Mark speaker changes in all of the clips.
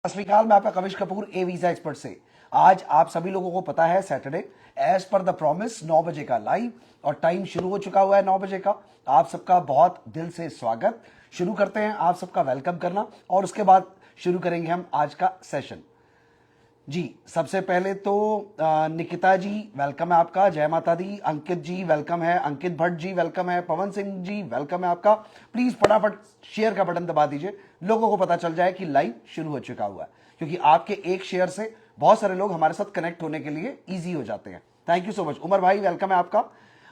Speaker 1: सत श्री अकाल, मैं आपका Kavish Kapoor a visa expert से। आज आप सभी लोगों को पता है Saturday as per the promise 9 बजे का लाइव और टाइम शुरू हो चुका हुआ है 9 बजे का। आप सबका बहुत दिल से स्वागत। शुरू करते हैं आप सबका वेलकम करना और उसके बाद शुरू करेंगे हम आज का सेशन। जी सबसे पहले तो निकिता जी वेलकम है आपका, जय माता दी। अंकित जी वेलकम है, अंकित भट्ट जी वेलकम है, पवन सिंह जी वेलकम है आपका। प्लीज फटाफट शेयर का बटन दबा दीजिए, लोगों को पता चल जाए कि लाइव शुरू हो चुका हुआ है, क्योंकि आपके एक शेयर से बहुत सारे लोग हमारे साथ कनेक्ट होने के लिए ईजी हो जाते हैं। Thank you so much. Umar भाई वेलकम है आपका,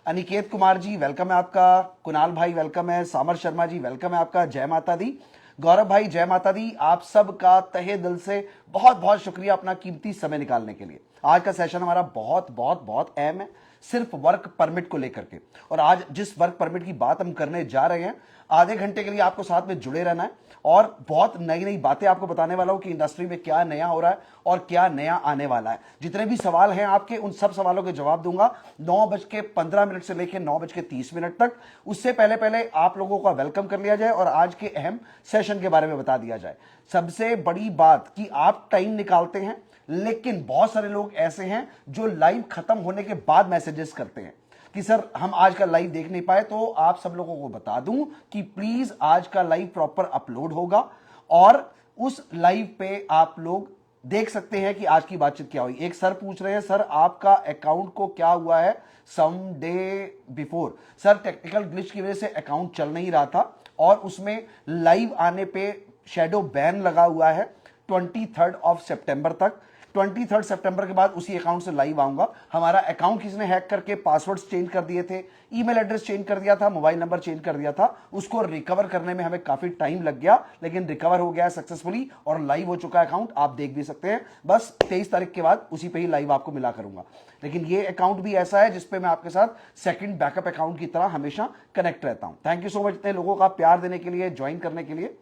Speaker 1: अनिकेत कुमार जी वेलकम है आपका, कुणाल भाई वेलकम है, सामर शर्मा जी वेलकम है आपका, जय माता दी। गौरव भाई जय माता दी। आप सबका तहे दिल से बहुत बहुत शुक्रिया अपना कीमती समय निकालने के लिए। आज का सेशन हमारा बहुत बहुत बहुत अहम है, सिर्फ वर्क परमिट को लेकर के। और आज जिस वर्क परमिट की बात हम करने जा रहे हैं, आधे घंटे के लिए आपको साथ में जुड़े रहना है और बहुत नई नई बातें आपको बताने वाला हूं कि इंडस्ट्री में क्या नया हो रहा है और क्या नया आने वाला है। जितने भी सवाल हैं आपके, उन सब सवालों के जवाब दूंगा 9:15 से लेकर 9:30 तक। उससे पहले पहले आप लोगों का वेलकम कर लिया जाए और आज के अहम सेशन के बारे में बता दिया जाए। सबसे बड़ी बात कि आप टाइम निकालते हैं, लेकिन बहुत सारे लोग ऐसे हैं जो लाइव खत्म होने के बाद मैसेजेस करते हैं कि सर हम आज का लाइव देख नहीं पाए। तो आप सब लोगों को बता दूं कि प्लीज आज का लाइव प्रॉपर अपलोड होगा और उस लाइव पे आप लोग देख सकते हैं कि आज की बातचीत क्या हुई। एक सर पूछ रहे हैं, सर आपका अकाउंट को क्या हुआ है some day before. Sir technical glitch की वजह से अकाउंट चल नहीं रहा था और उसमें लाइव आने पे शैडो बैन लगा हुआ है 23 सितंबर तक। 23 सितंबर के बाद उसी अकाउंट से लाइव आऊंगा। हमारा अकाउंट किसी ने हैक करके पासवर्ड्स चेंज कर दिए थे, ईमेल एड्रेस चेंज कर दिया था, मोबाइल नंबर चेंज कर दिया था। उसको रिकवर करने में हमें काफी टाइम लग गया, लेकिन रिकवर हो गया सक्सेसफुली और लाइव हो चुका है अकाउंट। आप देख भी सकते हैं। बस 23 तारीख के बाद उसी पे ही लाइव आपको मिला करूंगा। लेकिन ये अकाउंट भी ऐसा है जिसपे मैं आपके साथ सेकंड बैकअप अकाउंट की तरह हमेशा कनेक्ट रहता हूं। थैंक यू सो मच इतने लोगों का प्यार देने के लिए, ज्वाइन करने के लिए।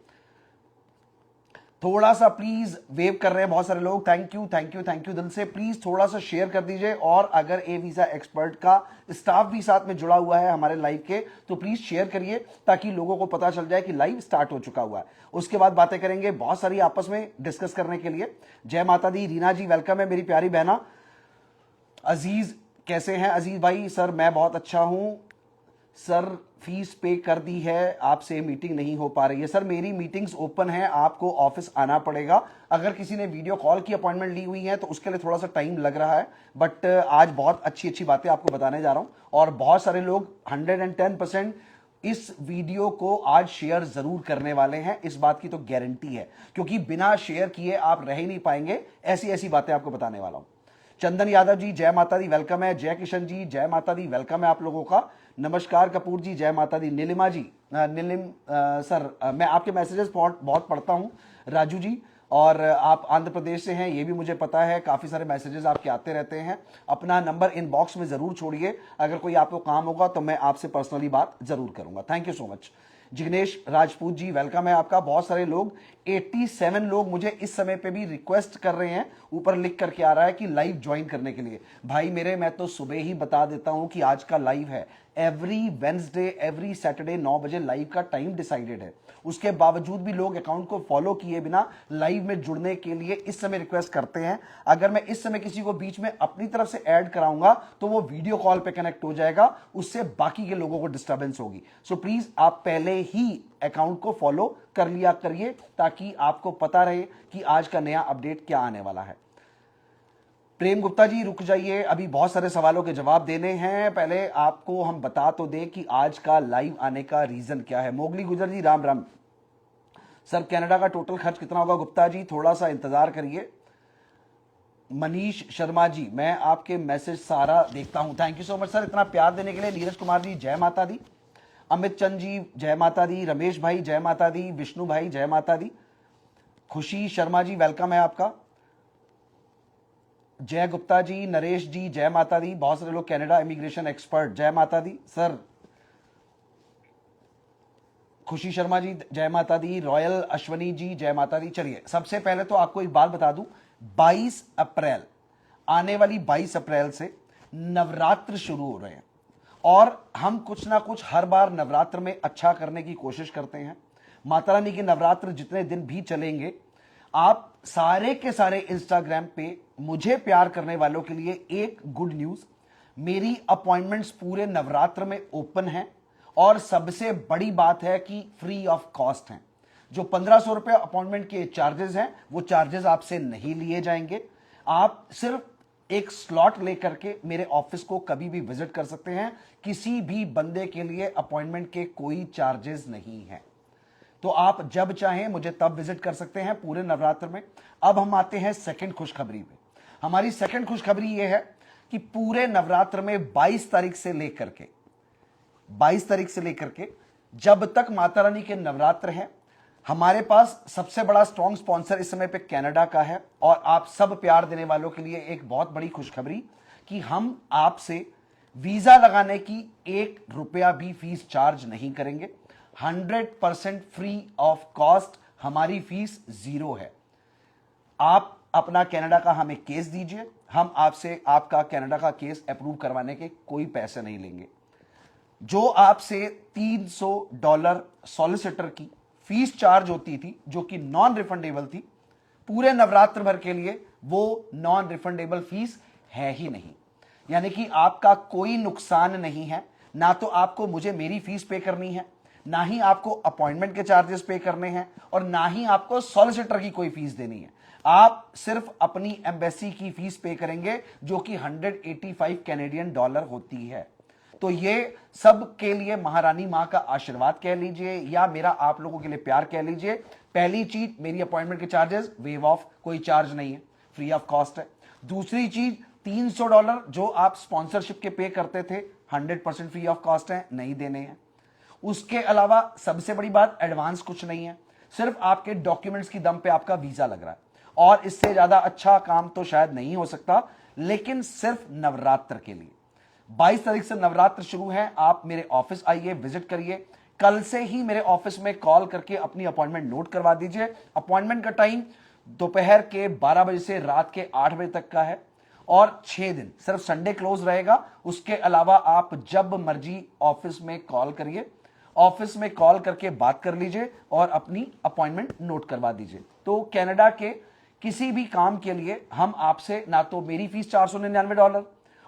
Speaker 1: थोड़ा सा प्लीज वेव कर रहे हैं बहुत सारे लोग। Thank you thank you thank you दिल से। प्लीज थोड़ा सा शेयर कर दीजिए और अगर ए वीजा एक्सपर्ट का स्टाफ भी साथ में जुड़ा हुआ है हमारे लाइव के, तो प्लीज शेयर करिए ताकि लोगों को पता चल जाए कि लाइव स्टार्ट हो चुका हुआ है। उसके बाद बातें करेंगे बहुत सारी आपस में डिस्कस करने के लिए। जय माता दी। रीना जी वेलकम है मेरी प्यारी बहना। अजीज कैसे हैं अजीज भाई? सर मैं बहुत अच्छा हूं सर, फीस पे कर दी है, आपसे मीटिंग नहीं हो पा रही है। सर मेरी मीटिंग्स ओपन है, आपको ऑफिस आना पड़ेगा। अगर किसी ने वीडियो कॉल की अपॉइंटमेंट ली हुई है तो उसके लिए थोड़ा सा टाइम लग रहा है, बट आज बहुत अच्छी अच्छी बातें आपको बताने जा रहा हूं। और बहुत सारे लोग 110% इस वीडियो को आज शेयर जरूर करने वाले हैं, इस बात की तो गारंटी है, क्योंकि बिना शेयर किए आप रह ही नहीं पाएंगे। ऐसी ऐसी बातें आपको बताने वाला हूं। चंदन यादव जी जय माता दी वेलकम है। जय किशन जी जय माता दी वेलकम है आप लोगों का। नमस्कार कपूर जी जय माता दी। नीलिमा जी सर मैं आपके मैसेजेस बहुत पढ़ता हूं। राजू जी, और आप आंध्र प्रदेश से हैं ये भी मुझे पता है, काफी सारे मैसेजेस आपके आते रहते हैं। अपना नंबर इनबॉक्स में जरूर छोड़िए, अगर कोई आपको काम होगा तो मैं आपसे पर्सनली बात जरूर करूंगा। Thank you so much. Jignesh Rajput ji welcome है आपका। बहुत सारे लोग 87 लोग मुझे इस समय पे भी रिक्वेस्ट कर रहे हैं, ऊपर लिख करके आ रहा है कि लाइव ज्वाइन करने के लिए। भाई मेरे, मैं तो सुबह ही बता देता हूं कि आज का लाइव है। एवरी वेंसडे एवरी सैटरडे 9 बजे लाइव का टाइम डिसाइडेड है। उसके बावजूद भी लोग अकाउंट को फॉलो किए बिना लाइव में जुड़ने के लिए इस समय रिक्वेस्ट करते हैं। अगर मैं इस समय किसी को बीच में अपनी तरफ से ऐड कराऊंगा तो वो वीडियो कॉल पे कनेक्ट हो जाएगा, उससे बाकी के लोगों को डिस्टर्बेंस होगी। सो प्लीज आप पहले ही अकाउंट को फॉलो कर लिया करिए ताकि आपको पता रहे कि आज का नया अपडेट क्या आने वाला है। प्रेम गुप्ता जी रुक जाइए, अभी बहुत सारे सवालों के जवाब देने हैं। पहले आपको हम बता तो दें कि आज का लाइव आने का रीजन क्या है। मोगली गुजर जी राम राम। सर कनाडा का टोटल खर्च कितना होगा? गुप्ता जी थोड़ा सा इंतजार करिए। मनीष शर्मा जी मैं आपके मैसेज सारा देखता हूं। Thank you so much sir इतना प्यार देने के लिए। नीरज कुमार जी जय माता दी। अमित चंद जी जय माता दी। रमेश भाई जय माता दी। विष्णु भाई जय माता दी। खुशी शर्मा जी वेलकम है आपका। जय गुप्ता जी, नरेश जी जय माता दी। बहुत सारे लोग कनाडा इमिग्रेशन एक्सपर्ट जय माता दी। सर खुशी शर्मा जी जय माता दी। रॉयल अश्वनी जी जय माता दी। चलिए सबसे पहले तो आपको एक बात बता दूं, 22 अप्रैल, आने वाली 22 अप्रैल से नवरात्र शुरू हो रहे हैं और हम कुछ ना कुछ हर बार नवरात्र में अच्छा करने की कोशिश करते हैं। माता रानी के नवरात्र जितने दिन भी चलेंगे, आप सारे के सारे इंस्टाग्राम पे मुझे प्यार करने वालों के लिए एक गुड न्यूज, मेरी अपॉइंटमेंट्स पूरे नवरात्र में ओपन हैं और सबसे बड़ी बात है कि फ्री ऑफ कॉस्ट हैं। जो 1500 रुपए अपॉइंटमेंट के चार्जेस हैं वो चार्जेस आपसे नहीं लिए जाएंगे। आप सिर्फ एक स्लॉट लेकर के मेरे ऑफिस को कभी भी विजिट कर सकते हैं। किसी भी बंदे के लिए अपॉइंटमेंट के कोई चार्जेस नहीं है, तो आप जब चाहें मुझे तब विजिट कर सकते हैं पूरे नवरात्र में। अब हम आते हैं सेकंड खुशखबरी पे। हमारी सेकंड खुशखबरी यह है कि पूरे नवरात्र में 22 तारीख से लेकर के जब तक माता रानी के नवरात्र हैं, हमारे पास सबसे बड़ा स्ट्रॉन्ग स्पॉन्सर इस समय पे कनाडा का है। और आप सब प्यार देने वालों के लिए एक बहुत बड़ी खुशखबरी कि हम आपसे वीजा लगाने की 1 रुपया भी फीस चार्ज नहीं करेंगे। 100% फ्री ऑफ कॉस्ट, हमारी फीस 0 है। आप अपना कनाडा का हमें केस दीजिए, हम आपसे आपका कनाडा का केस अप्रूव करवाने के कोई पैसे नहीं लेंगे। जो आपसे $300 सॉलिसिटर की फीस चार्ज होती थी, जो कि नॉन रिफंडेबल थी, पूरे नवरात्र भर के लिए वो नॉन रिफंडेबल फीस है ही नहीं। यानी कि आपका कोई नुकसान नहीं है। ना तो आपको मुझे मेरी फीस पे करनी है, ना ही आपको अपॉइंटमेंट के चार्जेस पे करने हैं, और ना ही आपको सॉलिसिटर की कोई फीस देनी है। आप सिर्फ अपनी एम्बेसी की फीस पे करेंगे, जो कि $185 कैनेडियन होती है। तो ये सब के लिए महारानी मां का आशीर्वाद कह लीजिए या मेरा आप लोगों के लिए प्यार कह लीजिए। पहली चीज, मेरी अपॉइंटमेंट के चार्जेस वेव ऑफ, कोई चार्ज नहीं है, फ्री ऑफ कॉस्ट है। दूसरी चीज, $300 जो आप स्पॉन्सरशिप के पे करते थे 100% फ्री ऑफ कॉस्ट है, नहीं देने हैं। उसके अलावा सबसे बड़ी बात, एडवांस कुछ नहीं है, सिर्फ आपके डॉक्यूमेंट्स की दम पे आपका वीजा लग रहा है। और इससे ज्यादा अच्छा काम तो शायद नहीं हो सकता, लेकिन सिर्फ नवरात्र के लिए। 22 तारीख से नवरात्र शुरू है। आप मेरे ऑफिस आइए, विजिट करिए। कल से ही मेरे ऑफिस में कॉल करके अपनी अपॉइंटमेंट नोट करवा दीजिए। अपॉइंटमेंट का टाइम दोपहर के 12 बजे से रात के 8 बजे तक का है और 6 दिन, सिर्फ संडे क्लोज रहेगा। उसके अलावा आप जब मर्जी ऑफिस में कॉल करिए, ऑफिस में कॉल करके बात कर लीजिए और अपनी अपॉइंटमेंट नोट करवा दीजिए। तो कनाडा के किसी भी काम के लिए हम आपसे ना तो मेरी फीस $499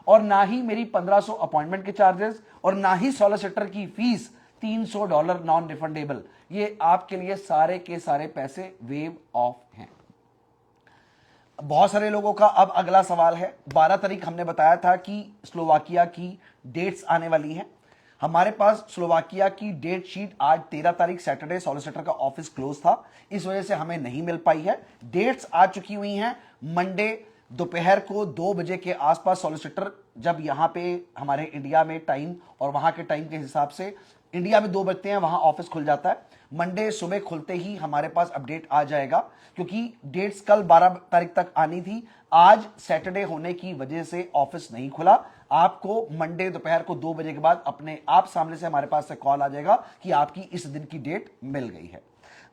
Speaker 1: और ना ही मेरी 1500 अपॉइंटमेंट के चार्जेस और ना ही सॉलिसिटर की फीस $300 नॉन रिफंडेबल, ये आपके लिए सारे के सारे पैसे वेव ऑफ हैं। बहुत सारे लोगों का अब अगला सवाल है, 12 तारीख हमने बताया था कि स्लोवाकिया की डेट्स आने वाली हैं। हमारे पास स्लोवाकिया की डेट शीट आज 13 तारीख सैटरडे, सॉलिसिटर का ऑफिस क्लोज था, इस वजह से हमें नहीं मिल पाई है। डेट्स आ चुकी हुई हैं। मंडे दोपहर को 2 बजे के आसपास सॉलिसिटर, जब यहां पे हमारे इंडिया में टाइम और वहां के टाइम के हिसाब से इंडिया में 2 बजते हैं, वहां ऑफिस खुल जाता है। मंडे सुबह खुलते ही हमारे पास अपडेट आ जाएगा, क्योंकि डेट्स कल 12 तारीख तक आनी थी। आज सैटरडे होने की वजह से ऑफिस नहीं खुला। आपको मंडे दोपहर को 2 बजे के बाद अपने आप सामने से हमारे पास से कॉल आ जाएगा कि आपकी इस दिन की डेट मिल गई है।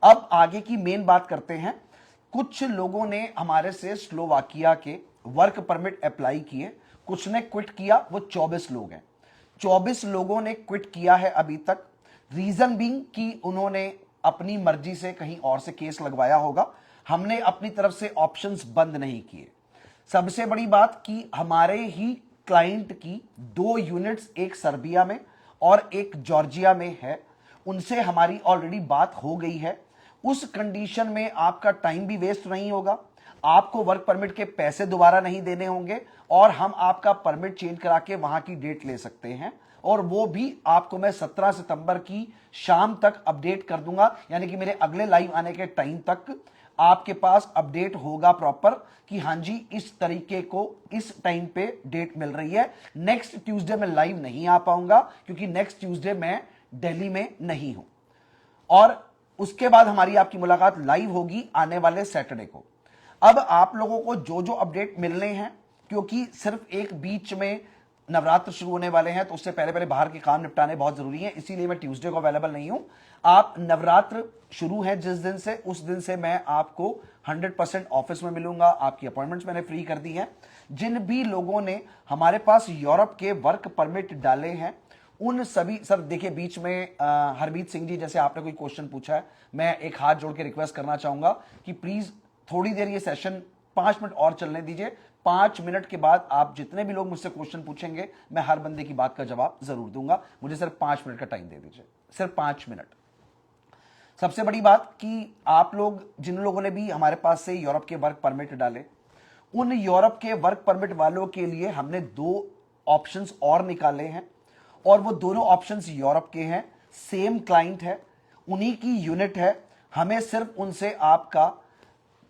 Speaker 1: अब आगे की मेन बात करते हैं। कुछ लोगों ने हमारे से स्लोवाकिया के वर्क परमिट अप्लाई किए, कुछ ने क्विट किया, वो 24 लोग हैं। 24 लोगों ने क्विट किया है अभी तक। रीजन बीइंग कि उन्होंने अपनी मर्जी से कहीं और से केस लगवाया होगा। हमने अपनी तरफ से ऑप्शंस बंद नहीं किए। सबसे बड़ी बात कि हमारे ही क्लाइंट की 2 यूनिट्स, एक सर्बिया में और एक जॉर्जिया में है, उनसे हमारी ऑलरेडी बात हो गई है। उस कंडीशन में आपका टाइम भी वेस्ट नहीं होगा, आपको वर्क परमिट के पैसे दोबारा नहीं देने होंगे और हम आपका परमिट चेंज करा के वहां की डेट ले सकते हैं। और वो भी आपको मैं 17 सितंबर की शाम तक अपडेट कर दूंगा, यानी कि मेरे अगले लाइव आने के टाइम तक आपके पास अपडेट होगा प्रॉपर कि हां जी इस तरीके को इस टाइम पे डेट मिल रही है। नेक्स्ट ट्यूसडे में लाइव नहीं आ पाऊंगा क्योंकि नेक्स्ट ट्यूसडे मैं दिल्ली में नहीं हूं, और उसके बाद हमारी आपकी मुलाकात लाइव होगी आने वाले सैटरडे को। अब आप लोगों को जो जो अपडेट मिलने हैं, क्योंकि सिर्फ एक बीच में नवरात्र शुरू होने वाले हैं, तो उससे पहले पहले बाहर के काम निपटाने बहुत जरूरी है, इसीलिए मैं ट्यूसडे को अवेलेबल नहीं हूं। आप नवरात्र शुरू है जिस दिन से, उस दिन से मैं आपको 100% ऑफिस में मिलूंगा। आपकी अपॉइंटमेंट्स मैंने फ्री कर दी हैं। जिन भी लोगों ने हमारे पास यूरोप के वर्क परमिट डाले हैं उन सभी, सर देखिए बीच में हरमीत सिंह जी जैसे आपने कोई क्वेश्चन पूछा है, मैं एक हाथ जोड़ के रिक्वेस्ट करना चाहूंगा कि प्लीज थोड़ी देर ये सेशन 5 मिनट और चलने दीजिए। 5 मिनट के बाद आप जितने भी लोग मुझसे क्वेश्चन पूछेंगे मैं हर बंदे की बात का जवाब जरूर दूंगा। मुझे सिर्फ 5 मिनट का टाइम दे दीजिए, सिर्फ 5 मिनट। सबसे बड़ी बात कि आप लोग जिन लोगों ने भी हमारे पास से यूरोप के वर्क परमिट डाले, उन यूरोप के वर्क परमिट वालों के लिए हमने 2 ऑप्शंस और निकाले हैं, और वो दोनों ऑप्शंस यूरोप के हैं, सेम क्लाइंट है, उन्हीं की यूनिट है। हमें सिर्फ उनसे आपका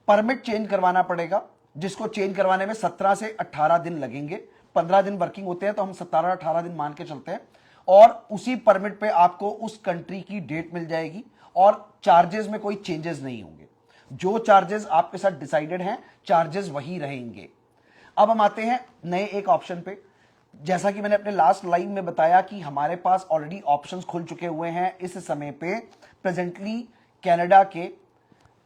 Speaker 1: परमिट चेंज करवाना पड़ेगा, जिसको चेंज करवाने में 17 से 18 दिन लगेंगे। 15 दिन वर्किंग होते हैं तो हम 17-18 दिन मान के चलते हैं, और उसी परमिट पे आपको उस कंट्री की डेट मिल जाएगी, और चार्जेस में कोई चेंजेस नहीं होंगे। जो चार्जेस आपके साथ डिसाइडेड हैं चार्जेस वही रहेंगे। अब हम आते हैं नए एक ऑप्शन पे। जैसा कि मैंने अपने लास्ट लाइव में बताया कि हमारे पास ऑलरेडी ऑप्शंस खुल चुके हुए हैं इस समय पे, प्रेजेंटली कनाडा के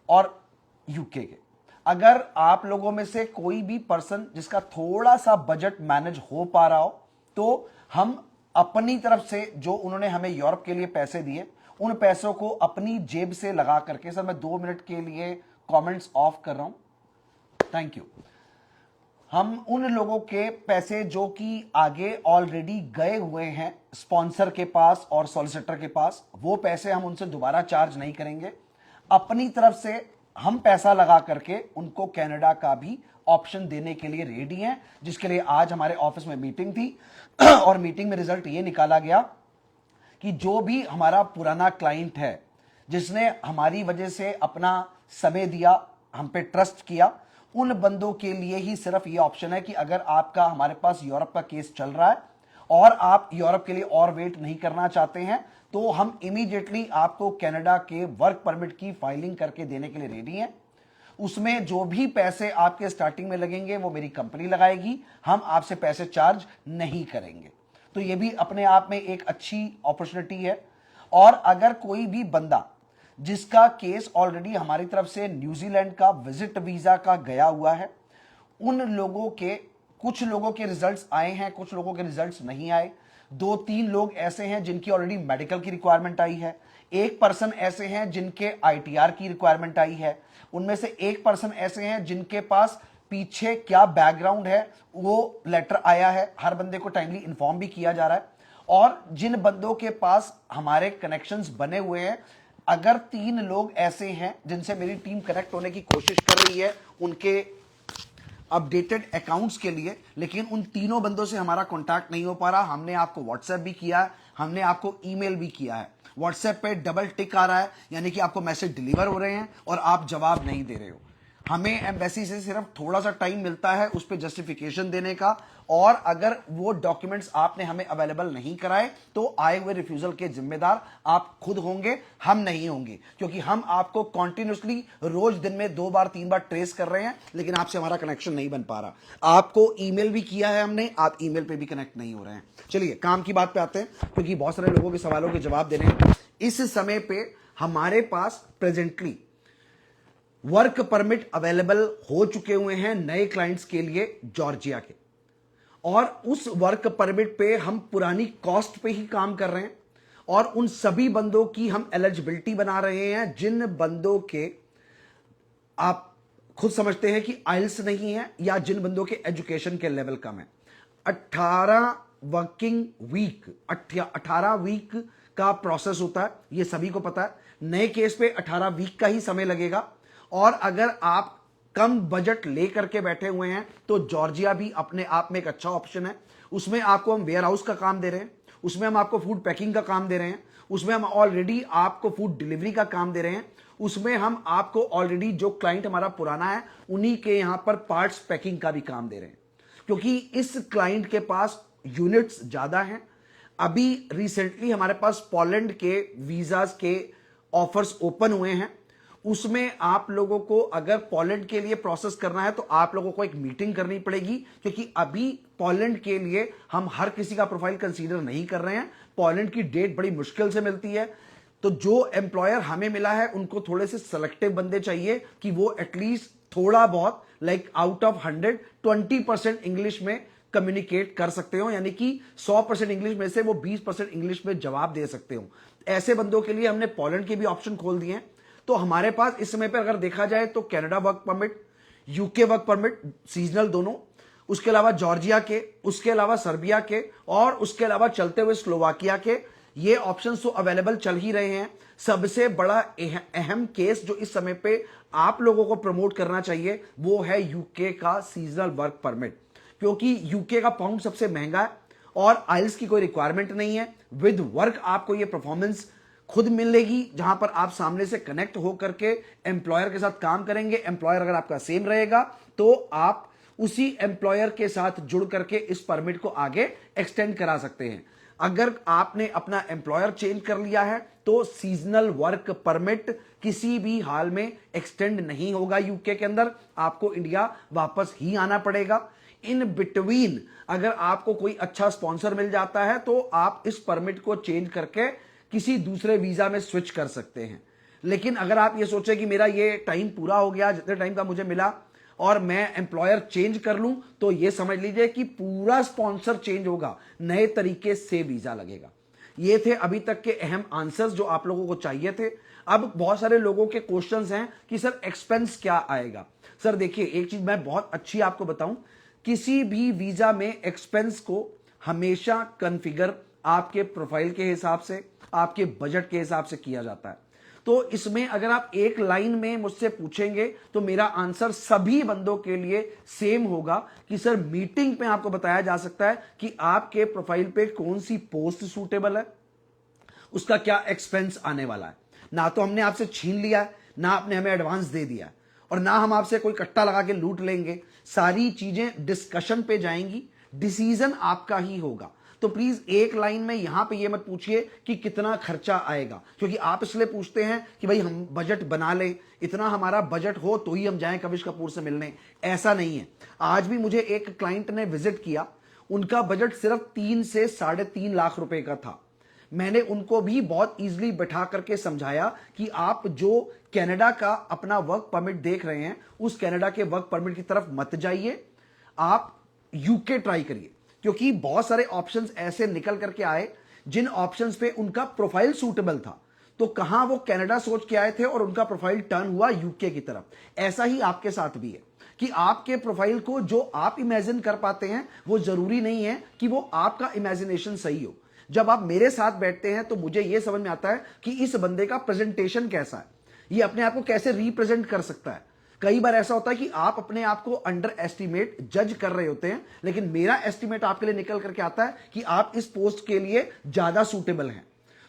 Speaker 1: और यूके के। अगर आप लोगों में से कोई भी पर्सन जिसका थोड़ा सा बजट मैनेज हो पा रहा हो, तो हम अपनी तरफ से जो उन्होंने हमें यूरोप के लिए पैसे दिए, उन पैसों को अपनी जेब से लगा करके, सर मैं 2 मिनट के लिए कमेंट्स ऑफ कर रहा हूं, थैंक यू। हम उन लोगों के पैसे जो कि आगे ऑलरेडी गए हुए हैं स्पॉन्सर के पास और सॉलिसिटर के पास, वो पैसे हम उनसे दोबारा चार्ज नहीं करेंगे। अपनी तरफ से हम पैसा लगा करके उनको कनाडा का भी ऑप्शन देने के लिए रेडी हैं, जिसके लिए आज हमारे ऑफिस में मीटिंग थी और मीटिंग में रिजल्ट ये निकाला गया कि जो भी हमारा पुराना क्लाइंट है, जिसने हमारी वजह से अपना समय दिया, हम पे ट्रस्ट किया, उन बंदों के लिए ही सिर्फ ये ऑप्शन है कि अगर आपका हमारे पास यूरोप का केस चल रहा है और आप यूरोप के लिए और वेट नहीं करना चाहते हैं, तो हम इमीडिएटली आपको कनाडा के वर्क परमिट की फाइलिंग करके देने के लिए रेडी हैं। उसमें जो भी पैसे आपके स्टार्टिंग में लगेंगे वो मेरी कंपनी लगाएगी, हम आपसे पैसे चार्ज नहीं करेंगे। तो ये भी अपने आप में एक अच्छी अपॉर्चुनिटी है। और अगर कोई भी बंदा जिसका केस ऑलरेडी हमारी तरफ से न्यूजीलैंड का विजिट वीजा का गया हुआ है, उन लोगों के कुछ लोगों के रिजल्ट्स आए हैं, कुछ लोगों के रिजल्ट्स नहीं आए। 2-3 लोग ऐसे हैं जिनकी ऑलरेडी मेडिकल की रिक्वायरमेंट आई है, एक पर्सन ऐसे हैं जिनके आईटीआर की रिक्वायरमेंट आई है, उनमें से एक पर्सन ऐसे हैं जिनके पास पीछे क्या बैकग्राउंड है वो लेटर आया है, हर बंदे को टाइमली इन्फॉर्म भी किया जा रहा है। और जिन बंदों के पास हमारे कनेक्शंस बने हुए हैं, अगर 3 लोग ऐसे हैं जिनसे मेरी टीम कनेक्ट होने की कोशिश कर रही है उनके अपडेटेड अकाउंट्स के लिए, लेकिन उन तीनों बंदों से हमारा कांटेक्ट नहीं हो पा रहा। हमने आपको व्हाट्सएप भी किया है, हमने आपको ईमेल भी किया है, व्हाट्सएप पे डबल टिक आ रहा है, यानी कि आपको मैसेज डिलीवर हो रहे हैं और आप जवाब नहीं दे रहे हो। हमें एम्बेसी से सिर्फ थोड़ा सा टाइम मिलता है उस पर जस्टिफिकेशन देने का, और अगर वो डॉक्यूमेंट्स आपने हमें अवेलेबल नहीं कराए तो आए हुए रिफ्यूजल के जिम्मेदार आप खुद होंगे, हम नहीं होंगे, क्योंकि हम आपको कॉन्टिन्यूसली रोज दिन में 2 बार 3 बार ट्रेस कर रहे हैं, लेकिन आपसे हमारा कनेक्शन नहीं बन पा रहा। आपको ईमेल भी किया है हमने, आप ईमेल पे भी कनेक्ट नहीं हो रहे हैं। चलिए काम की बात पे आते हैं, क्योंकि बहुत सारे लोगों के सवालों के जवाब देने हैं। इस समय पे हमारे पास प्रेजेंटली वर्क परमिट अवेलेबल हो चुके हुए हैं नए क्लाइंट्स के लिए जॉर्जिया के, और उस वर्क परमिट पे हम पुरानी कॉस्ट पे ही काम कर रहे हैं, और उन सभी बंदों की हम एलिजिबिलिटी बना रहे हैं जिन बंदों के आप खुद समझते हैं कि आइल्स नहीं है, या जिन बंदों के एजुकेशन के लेवल कम है। 18 वर्किंग वीक 18 वीक का प्रोसेस होता है, ये सभी को पता है। नए केस पे 18 वीक का ही समय लगेगा, और अगर आप कम बजट लेकर के बैठे हुए हैं तो जॉर्जिया भी अपने आप में एक अच्छा ऑप्शन है। उसमें आपको हम वेयर हाउस का काम दे रहे हैं, उसमें हम आपको फूड पैकिंग का काम दे रहे हैं, उसमें हम ऑलरेडी आपको फूड डिलीवरी का काम दे रहे हैं, उसमें हम आपको ऑलरेडी जो क्लाइंट हमारा पुराना है उन्हीं के यहां पर पार्ट्स पैकिंग का भी काम दे रहे हैं, क्योंकि इस क्लाइंट के पास यूनिट्स ज्यादा हैं। अभी रिसेंटली हमारे पास पोलैंड के वीजास के ऑफर्स ओपन हुए हैं, उसमें आप लोगों को अगर पोलैंड के लिए प्रोसेस करना है तो आप लोगों को एक मीटिंग करनी पड़ेगी, क्योंकि अभी पोलैंड के लिए हम हर किसी का प्रोफाइल कंसीडर नहीं कर रहे हैं। पोलैंड की डेट बड़ी मुश्किल से मिलती है, तो जो एम्प्लॉयर हमें मिला है उनको थोड़े से सेलेक्टिव बंदे चाहिए कि वो एटलीस्ट थोड़ा बहुत लाइक आउट ऑफ 100 20% इंग्लिश में कम्युनिकेट कर सकते हो, यानी कि 100% इंग्लिश में से वो 20% इंग्लिश में जवाब दे सकते हो। ऐसे बंदों के लिए हमने पोलैंड के भी ऑप्शन खोल दिए हैं। तो हमारे पास इस समय पर अगर देखा जाए तो Canada work permit, UK work permit, seasonal दोनों, उसके अलावा जॉर्जिया के, उसके अलावा सर्बिया के, और उसके अलावा चलते हुए स्लोवाकिया के, ये ऑप्शंस तो अवेलेबल चल ही रहे हैं। सबसे बड़ा अहम केस जो इस समय पे आप लोगों को प्रमोट करना चाहिए वो है यूके का सीजनल वर्क परमिट, क्योंकि यूके का पाउंड सबसे महंगा है और आइल्स की कोई रिक्वायरमेंट नहीं है। विद वर्क आपको ये परफॉर्मेंस खुद मिलेगी, जहां पर आप सामने से कनेक्ट होकर के एम्प्लॉयर के साथ काम करेंगे। एम्प्लॉयर अगर आपका सेम रहेगा तो आप उसी एम्प्लॉयर के साथ जुड़ करके इस परमिट को आगे एक्सटेंड करा सकते हैं। अगर आपने अपना एम्प्लॉयर चेंज कर लिया है तो सीजनल वर्क परमिट किसी भी हाल में एक्सटेंड नहीं होगा यूके के अंदर, आपको इंडिया वापस ही आना पड़ेगा। इन बिटवीन अगर आपको कोई अच्छा स्पॉन्सर मिल जाता है तो आप इस परमिट को चेंज करके किसी दूसरे वीजा में स्विच कर सकते हैं। लेकिन अगर आप ये सोचे कि मेरा ये टाइम पूरा हो गया, जितने टाइम का मुझे मिला, और मैं एम्प्लॉयर चेंज कर लूं, तो ये समझ लीजिए कि पूरा स्पॉन्सर चेंज होगा, नए तरीके से वीजा लगेगा। ये थे अभी तक के अहम आंसर्स जो आप लोगों को चाहिए थे। अब बहुत सारे लोगों के क्वेश्चंस हैं कि सर एक्सपेंस क्या आएगा। सर देखिए, एक चीज मैं बहुत अच्छी आपको बताऊं, किसी भी वीजा में एक्सपेंस को हमेशा कॉन्फ़िगर आपके प्रोफाइल के हिसाब से, आपके बजट के हिसाब से किया जाता है। तो इसमें अगर आप एक लाइन में मुझसे पूछेंगे तो मेरा आंसर सभी बंदों के लिए सेम होगा कि सर मीटिंग पे आपको बताया जा सकता है कि आपके प्रोफाइल पे कौन सी पोस्ट सूटेबल है, उसका क्या एक्सपेंस आने वाला है। ना तो हमने आपसे छीन लिया है, ना आपने हमें एडवांस दे दिया है, और ना हम आपसे कोई कट्टा लगा के लूट लेंगे। सारी चीजें डिस्कशन पे जाएंगी, डिसीजन आपका ही होगा। तो प्लीज एक लाइन में यहां पे ये मत पूछिए कि कितना खर्चा आएगा, क्योंकि आप इसलिए पूछते हैं कि भाई हम बजट बना लें, इतना हमारा बजट हो तो ही हम जाएं कविश कपूर से मिलने। ऐसा नहीं है। आज भी मुझे एक क्लाइंट ने विजिट किया, उनका बजट सिर्फ 3 से 3.5 लाख रुपए का था। मैंने उनको भी बहुत इजीली बैठा करके समझाया कि आप जो कनाडा का अपना वर्क परमिट देख रहे हैं, उस कनाडा के वर्क परमिट की तरफ मत जाइए, आप यूके ट्राई करिए। क्योंकि बहुत सारे ऑप्शंस ऐसे निकल करके आए जिन ऑप्शंस पे उनका प्रोफाइल सूटेबल था, तो कहां वो कनाडा सोच के आए थे और उनका प्रोफाइल टर्न हुआ यूके की तरफ। ऐसा ही आपके साथ भी है कि आपके प्रोफाइल को जो आप इमेजिन कर पाते हैं वो जरूरी नहीं है कि वो आपका इमेजिनेशन सही हो। जब आप मेरे साथ बैठते हैं तो मुझे यह समझ में आता है कि इस बंदे का प्रेजेंटेशन कैसा है, ये अपने आप को कैसे रिप्रेजेंट कर सकता है। कई बार ऐसा होता है कि आप अपने आप को अंडर एस्टिमेट जज कर रहे होते हैं, लेकिन मेरा एस्टिमेट आपके लिए निकल करके आता है कि आप इस पोस्ट के लिए ज्यादा सूटेबल हैं।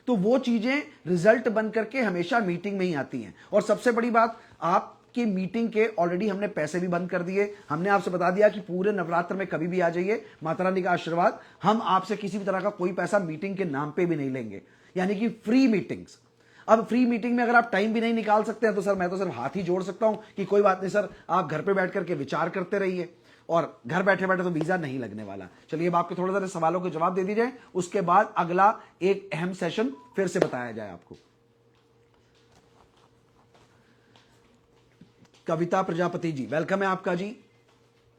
Speaker 1: तो वो चीजें रिजल्ट बन करके हमेशा मीटिंग में ही आती हैं। और सबसे बड़ी बात, आपकी मीटिंग के ऑलरेडी हमने पैसे भी बंद कर दिए। हमने आपसे बता दिया कि पूरे नवरात्र में कभी भी आ जाइए, माता रानी का आशीर्वाद, हम आपसे किसी भी तरह का कोई पैसा मीटिंग के नाम पे भी नहीं लेंगे, यानी कि फ्री मीटिंग्स। अब फ्री मीटिंग में अगर आप टाइम भी नहीं निकाल सकते हैं तो सर मैं तो सिर्फ हाथ ही जोड़ सकता हूं कि कोई बात नहीं सर, आप घर पे बैठ करके विचार करते रहिए, और घर बैठे बैठे तो वीजा नहीं लगने वाला। चलिए अब आपके थोड़े सारे सवालों के जवाब दे दीजिए, उसके बाद अगला एक अहम सेशन फिर से बताया जाए आपको। कविता प्रजापति जी वेलकम है आपका जी।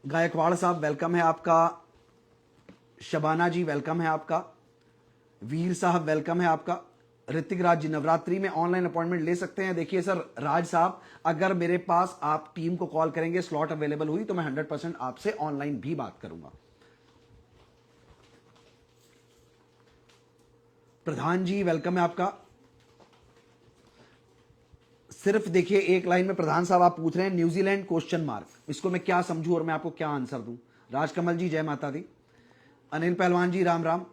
Speaker 1: गायकवाड़ साहब वेलकम है आपका। शबाना जी वेलकम है आपका। वीर साहब वेलकम है आपका। ऋतिक राज जी, नवरात्रि में ऑनलाइन अपॉइंटमेंट ले सकते हैं। देखिए सर राज साहब, अगर मेरे पास आप टीम को कॉल करेंगे, स्लॉट अवेलेबल हुई तो मैं 100% आपसे ऑनलाइन भी बात करूंगा। प्रधान जी वेलकम है आपका। सिर्फ देखिए एक लाइन में प्रधान साहब आप पूछ रहे हैं न्यूजीलैंड क्वेश्चन मार्क, इसको मैं क्या समझूं और मैं आपको क्या आंसर दूं। राजकमल जी जय माता दी। अनिल पहलवान जी राम राम।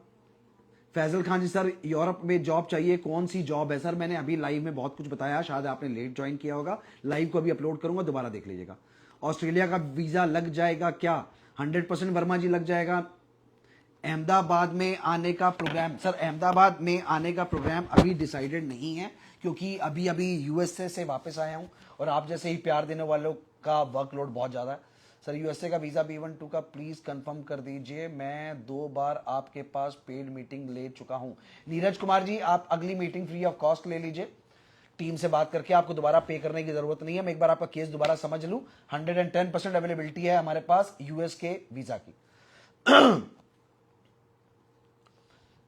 Speaker 1: फैजल खान जी सर यूरोप में जॉब चाहिए, कौन सी जॉब है सर? मैंने अभी लाइव में बहुत कुछ बताया, शायद आपने लेट ज्वाइन किया होगा। लाइव को अभी अपलोड करूंगा, दोबारा देख लीजिएगा। ऑस्ट्रेलिया का वीजा लग जाएगा क्या? 100% वर्मा जी लग जाएगा। अहमदाबाद में आने का प्रोग्राम, सर अहमदाबाद में आने का प्रोग्राम अभी डिसाइडेड नहीं है, क्योंकि अभी अभी यूएसए से वापस आया हूं और आप जैसे ही प्यार देने वालों का वर्कलोड बहुत ज़्यादा है। सर यूएसए का वीज़ा B12 का प्लीज़ कंफर्म कर दीजिए, मैं 2 बार आपके पास पेड मीटिंग ले चुका हूं। नीरज कुमार जी, आप अगली मीटिंग फ्री ऑफ कॉस्ट ले लीजिए, टीम से बात करके आपको दोबारा पे करने की जरूरत नहीं है। मैं एक बार आपका केस दोबारा समझ लूं। 110% अवेलेबिलिटी है हमारे पास यूएस के वीज़ा की।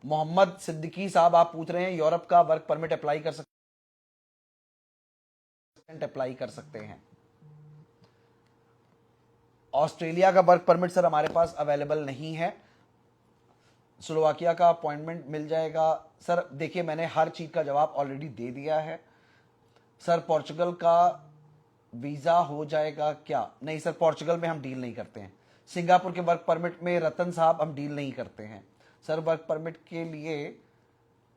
Speaker 1: मोहम्मद सिद्दीकी साहब आप पूछ रहे हैं यूरोप का वर्क परमिट अप्लाई कर सकते अप्लाई कर सकते हैं। ऑस्ट्रेलिया का वर्क परमिट सर हमारे पास अवेलेबल नहीं है। स्लोवाकिया का अपॉइंटमेंट मिल जाएगा सर। देखिए मैंने हर चीज का जवाब ऑलरेडी दे दिया है सर। पोर्चुगल का वीजा हो जाएगा क्या? नहीं सर, पोर्चुगल में हम डील नहीं करते हैं। सिंगापुर के वर्क परमिट में रतन साहब हम डील नहीं करते हैं सर। वर्क परमिट के लिए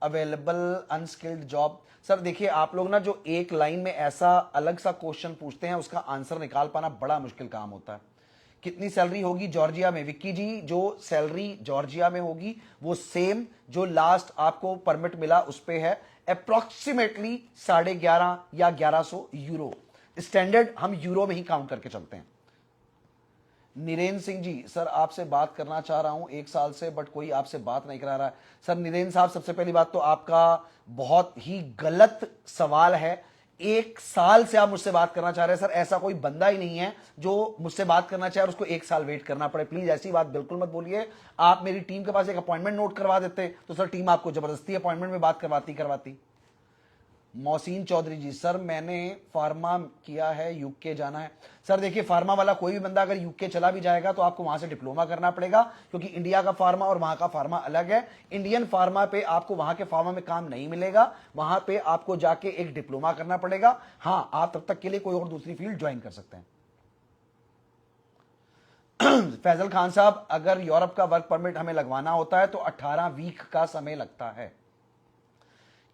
Speaker 1: अवेलेबल अनस्किल्ड जॉब सर। देखिए आप लोग ना जो एक लाइन में ऐसा अलग सा क्वेश्चन पूछते हैं उसका आंसर निकाल पाना बड़ा मुश्किल काम होता है। कितनी सैलरी होगी जॉर्जिया में? विक्की जी, जो सैलरी जॉर्जिया में होगी वो सेम जो लास्ट आपको परमिट मिला उस पे है, अप्रोक्सीमेटली 11.5 या 1100 यूरो। स्टैंडर्ड हम यूरो में ही काउंट करके चलते हैं। नीरेंद्र सिंह जी, सर आपसे बात करना चाह रहा हूं 1 साल से, बट कोई आपसे बात नहीं करा रहा है। सर नीरेंद्र साहब, सबसे पहली बात तो आपका बहुत ही गलत सवाल है। 1 साल से आप मुझसे बात करना चाह रहे हैं सर। ऐसा कोई बंदा ही नहीं है जो मुझसे बात करना चाहे और उसको 1 साल वेट करना पड़े। प्लीज ऐसी बात बिल्कुल मत बोलिए। आप मेरी टीम के पास एक अपॉइंटमेंट नोट करवा देते तो सर टीम आपको जबरदस्ती अपॉइंटमेंट में बात करवाती। मोहसिन चौधरी जी, सर मैंने फार्मा किया है, यूके जाना है। सर देखिए, फार्मा वाला कोई भी बंदा अगर यूके चला भी जाएगा तो आपको वहां से डिप्लोमा करना पड़ेगा, क्योंकि इंडिया का फार्मा और वहां का फार्मा अलग है। इंडियन फार्मा पे आपको वहां के फार्मा में काम नहीं मिलेगा, वहां पे आपको जाके एक डिप्लोमा करना पड़ेगा। हाँ, आप तब तक के लिए कोई और दूसरी फील्ड ज्वाइन कर सकते हैं। फैजल खान साहब, अगर यूरोप का वर्क परमिट हमें लगवाना होता है तो 18 वीक का समय लगता है।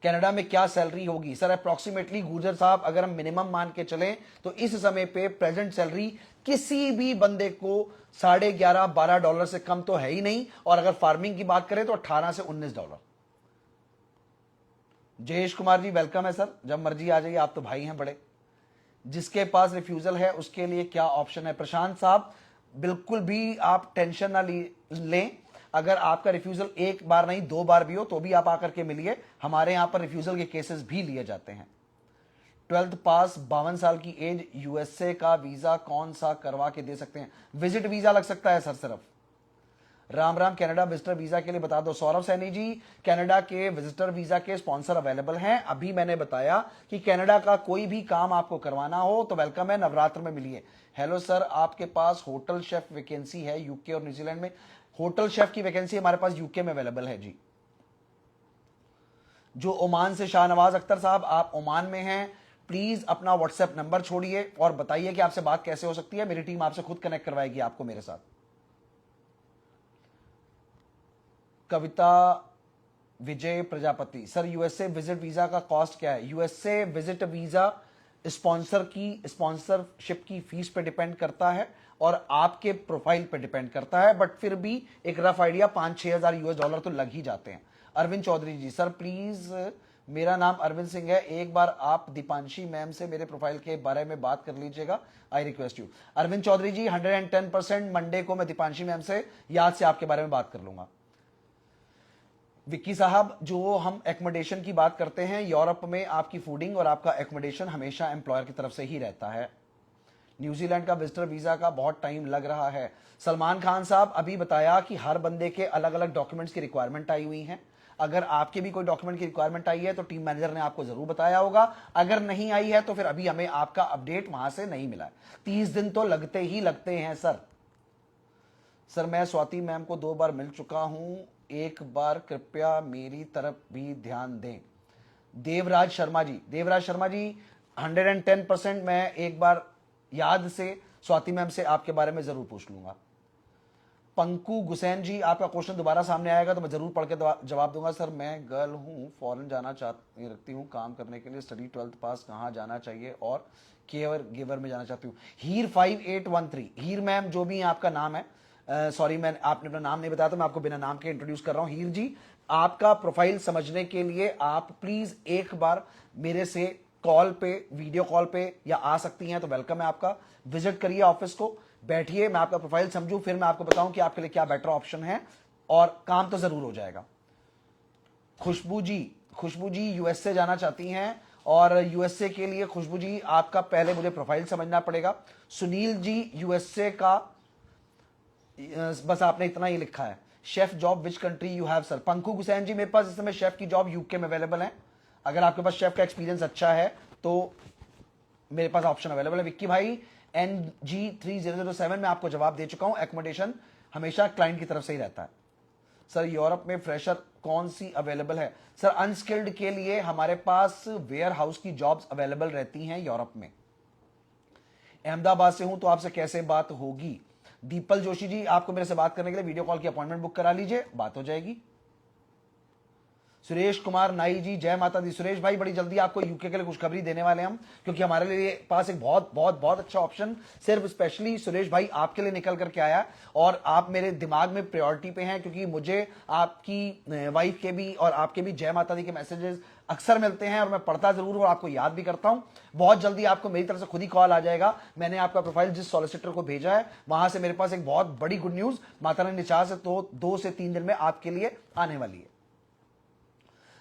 Speaker 1: कनाडा में क्या सैलरी होगी? सर अप्रोक्सीमेटली गुर्जर साहब, अगर हम मिनिमम मान के चलें तो इस समय पे प्रेजेंट सैलरी किसी भी बंदे को $11.5-12 से कम तो है ही नहीं, और अगर फार्मिंग की बात करें तो 18 से $19। जयेश कुमार जी वेलकम है सर, जब मर्जी आ जाइए, आप तो भाई हैं बड़े। जिसके पास रिफ्यूजल है उसके लिए क्या ऑप्शन है? प्रशांत साहब, बिल्कुल भी आप टेंशन ना लें। अगर आपका रिफ्यूजल 1 बार नहीं 2 बार भी हो तो भी आप आकर के मिलिए। हमारे यहां पर रिफ्यूजल के केसेस भी लिए जाते हैं। 12th पास, 52 साल की एज, यूएसए का वीजा कौन सा करवा के दे सकते हैं? विजिट वीजा लग सकता है सर सिर्फ। Ram Ram, Canada visitor visa के लिए बता दो। सौरभ सैनी जी, कनाडा के विजिटर वीजा के स्पॉन्सर अवेलेबल हैं। अभी मैंने बताया कि कनाडा का कोई भी काम आपको करवाना हो तो वेलकम है, नवरात्र में मिलिए। हेलो सर, आपके पास होटल शेफ वैकेंसी है यूके और न्यूजीलैंड में? होटल शेफ की वैकेंसी हमारे पास यूके में अवेलेबल है जी। जो ओमान से, शाहनवाज अख्तर साहब, आप ओमान में हैं, प्लीज अपना व्हाट्सएप नंबर छोड़िए और बताइए कि आपसे बात कैसे हो सकती है। मेरी टीम आपसे खुद कनेक्ट करवाएगी आपको मेरे साथ। Kavita Vijay Prajapati, sir USA visit visa का कॉस्ट क्या है? यूएसए विजिट वीजा स्पॉन्सरशिप की फीस पे डिपेंड करता है और आपके प्रोफाइल पे डिपेंड करता है, बट फिर भी एक रफ आइडिया $5-6 तो लग ही जाते हैं। अरविंद चौधरी जी, सर प्लीज, मेरा नाम अरविंद सिंह है, एक बार आप दीपांशी मैम से मेरे प्रोफाइल के बारे में बात कर लीजिएगा, I request you. Arvind Chaudhary ji, 110% Monday को मैं दीपांशी मैम से याद से आपके बारे में बात कर लूंगा। विक्की साहब, जो हम एकोमोडेशन की बात करते हैं, यूरोप में आपकी फूडिंग और आपका एकोमोडेशन हमेशा एम्प्लॉयर की तरफ से ही रहता है। न्यूजीलैंड का विजिटर वीजा का बहुत टाइम लग रहा है। सलमान खान साहब, अभी बताया कि हर बंदे के अलग अलग डॉक्यूमेंट्स की रिक्वायरमेंट आई हुई है। अगर आपके भी कोई डॉक्यूमेंट की रिक्वायरमेंट आई है तो टीम मैनेजर ने आपको जरूर बताया होगा। अगर नहीं आई है तो फिर अभी हमें आपका अपडेट वहां से नहीं मिला है। 30 दिन तो लगते ही लगते हैं सर। सर मैं स्वाति मैम को 2 बार मिल चुका हूं, एक बार कृपया मेरी तरफ भी ध्यान दें। देवराज शर्मा जी, 110% मैं एक बार याद से स्वाति मैम से आपके बारे में जरूर पूछ लूंगा। पंकु गुसैन जी, आपका क्वेश्चन दोबारा सामने आएगा तो मैं जरूर पढ़ के जवाब दूंगा। सर मैं गर्ल हूं, फॉरेन जाना चाहती रखती हूं काम करने के लिए, स्टडी 12th पास, कहां जाना चाहिए और केयर गिवर में जाना चाहती हूँ? हीर 5813, हीर मैम जो भी आपका नाम है, सॉरी मैं आपने अपना नाम नहीं बताया तो मैं आपको बिना नाम के इंट्रोड्यूस कर रहा हूं। हीर जी, आपका प्रोफाइल समझने के लिए आप प्लीज एक बार मेरे से कॉल पे, वीडियो कॉल पे या आ सकती हैं तो वेलकम है आपका। विजिट करिए ऑफिस को, बैठिए, मैं आपका प्रोफाइल समझूं, फिर मैं आपको बताऊं कि आपके लिए क्या बेटर ऑप्शन है, और काम तो जरूर हो जाएगा। खुशबू जी यूएसए जाना चाहती हैं, और यूएसए के लिए खुशबू जी आपका पहले मुझे प्रोफाइल समझना पड़ेगा। सुनील जी, यूएसए का बस आपने इतना ही लिखा है। Chef job which country you have? Sir Panku Gusain ji, मेरे पास इस समय शेफ की जॉब यूके में अवेलेबल है। अगर आपके पास शेफ का एक्सपीरियंस अच्छा है तो मेरे पास ऑप्शन अवेलेबल है। विक्की भाई NG3007 में आपको जवाब दे चुका हूं, एकोमोडेशन हमेशा क्लाइंट की तरफ से ही रहता है। सर यूरोप में फ्रेशर कौन सी अवेलेबल है? सर अनस्किल्ड के लिए हमारे पास वेयर हाउस की जॉब्स अवेलेबल रहती हैं यूरोप में। अहमदाबाद से हूं तो आपसे कैसे बात होगी? दीपल जोशी जी, आपको मेरे से बात करने के लिए वीडियो कॉल की अपॉइंटमेंट बुक करा लीजिए, बात हो जाएगी। सुरेश कुमार नाई जी, जय माता दी। सुरेश भाई बड़ी जल्दी आपको यूके के लिए खुशखबरी देने वाले हम, क्योंकि हमारे लिए पास एक बहुत बहुत बहुत अच्छा ऑप्शन सिर्फ स्पेशली सुरेश भाई आपके लिए निकल करके आया, और आप मेरे दिमाग में प्रायोरिटी पे हैं, क्योंकि मुझे आपकी वाइफ के भी और आपके भी जय माता दी के मैसेजेस अक्सर मिलते हैं और मैं पढ़ता जरूर हूं और आपको याद भी करता हूं। बहुत जल्दी आपको मेरी तरफ से खुद ही कॉल आ जाएगा। मैंने आपका प्रोफाइल जिस सॉलिसिटर को भेजा है वहां से मेरे पास एक बहुत बड़ी गुड न्यूज माता रानी ने चाहा से तो 2 से 3 दिन में आपके लिए आने वाली है।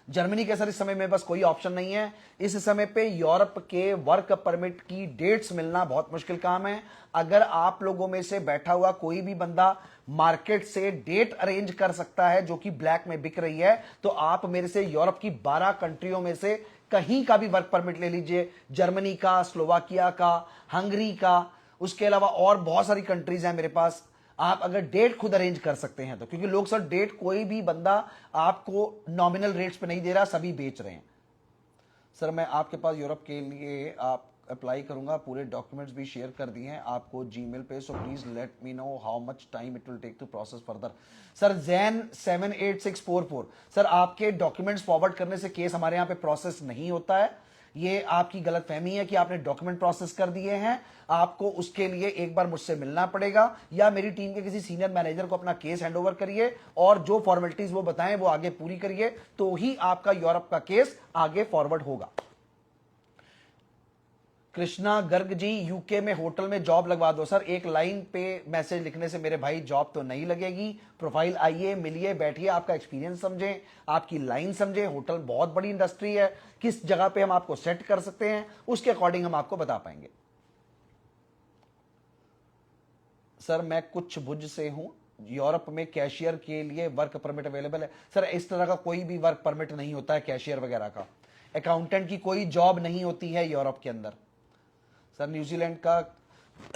Speaker 1: जर्मनी के सर इस समय में बस कोई ऑप्शन नहीं है। इस समय पे यूरोप के वर्क परमिट की डेट्स मिलना बहुत मुश्किल काम है। अगर आप लोगों में से बैठा हुआ कोई भी बंदा मार्केट से डेट अरेंज कर सकता है जो कि ब्लैक में बिक रही है, तो आप मेरे से यूरोप की 12 कंट्रियों में से कहीं का भी वर्क परमिट ले लीजिए। जर्मनी का, स्लोवाकिया का, हंगरी का, उसके अलावा और बहुत सारी कंट्रीज हैं मेरे पास। आप अगर डेट खुद अरेंज कर सकते हैं तो, क्योंकि लोग सर डेट कोई भी बंदा आपको नॉमिनल रेट्स पे नहीं दे रहा, सभी बेच रहे हैं। सर मैं आपके पास यूरोप के लिए आप अप्लाई करूंगा, पूरे डॉक्यूमेंट्स भी शेयर कर दिए हैं आपको जीमेल पे, so please let me know how much time it will take to process further. Sir Jain 78644, sir आपके डॉक्यूमेंट्स फॉरवर्ड करने से केस हमारे यहाँ पे प्रोसेस नहीं होता है। ये आपकी गलतफहमी है कि आपने डॉक्यूमेंट प्रोसेस कर दिए हैं। आपको उसके लिए एक बार मुझसे मिलना पड़ेगा या मेरी टीम के किसी सीनियर मैनेजर को अपना केस हैंडओवर करिए और जो फॉर्मेलिटीज वो बताएं वो आगे पूरी करिए, तो ही आपका यूरोप का केस आगे फॉरवर्ड होगा। कृष्णा गर्ग जी, यूके में होटल में जॉब लगवा दो। सर एक लाइन पे मैसेज लिखने से मेरे भाई जॉब तो नहीं लगेगी। प्रोफाइल आइए, मिलिए, बैठिए, आपका एक्सपीरियंस समझें, आपकी लाइन समझें। होटल बहुत बड़ी इंडस्ट्री है, किस जगह पे हम आपको सेट कर सकते हैं उसके अकॉर्डिंग हम आपको बता पाएंगे। सर मैं कुछ भुज से हूं, यूरोप में कैशियर के लिए वर्क परमिट अवेलेबल है? सर इस तरह का कोई भी वर्क परमिट नहीं होता है कैशियर वगैरह का। अकाउंटेंट की कोई जॉब नहीं होती है यूरोप के अंदर। सर न्यूजीलैंड का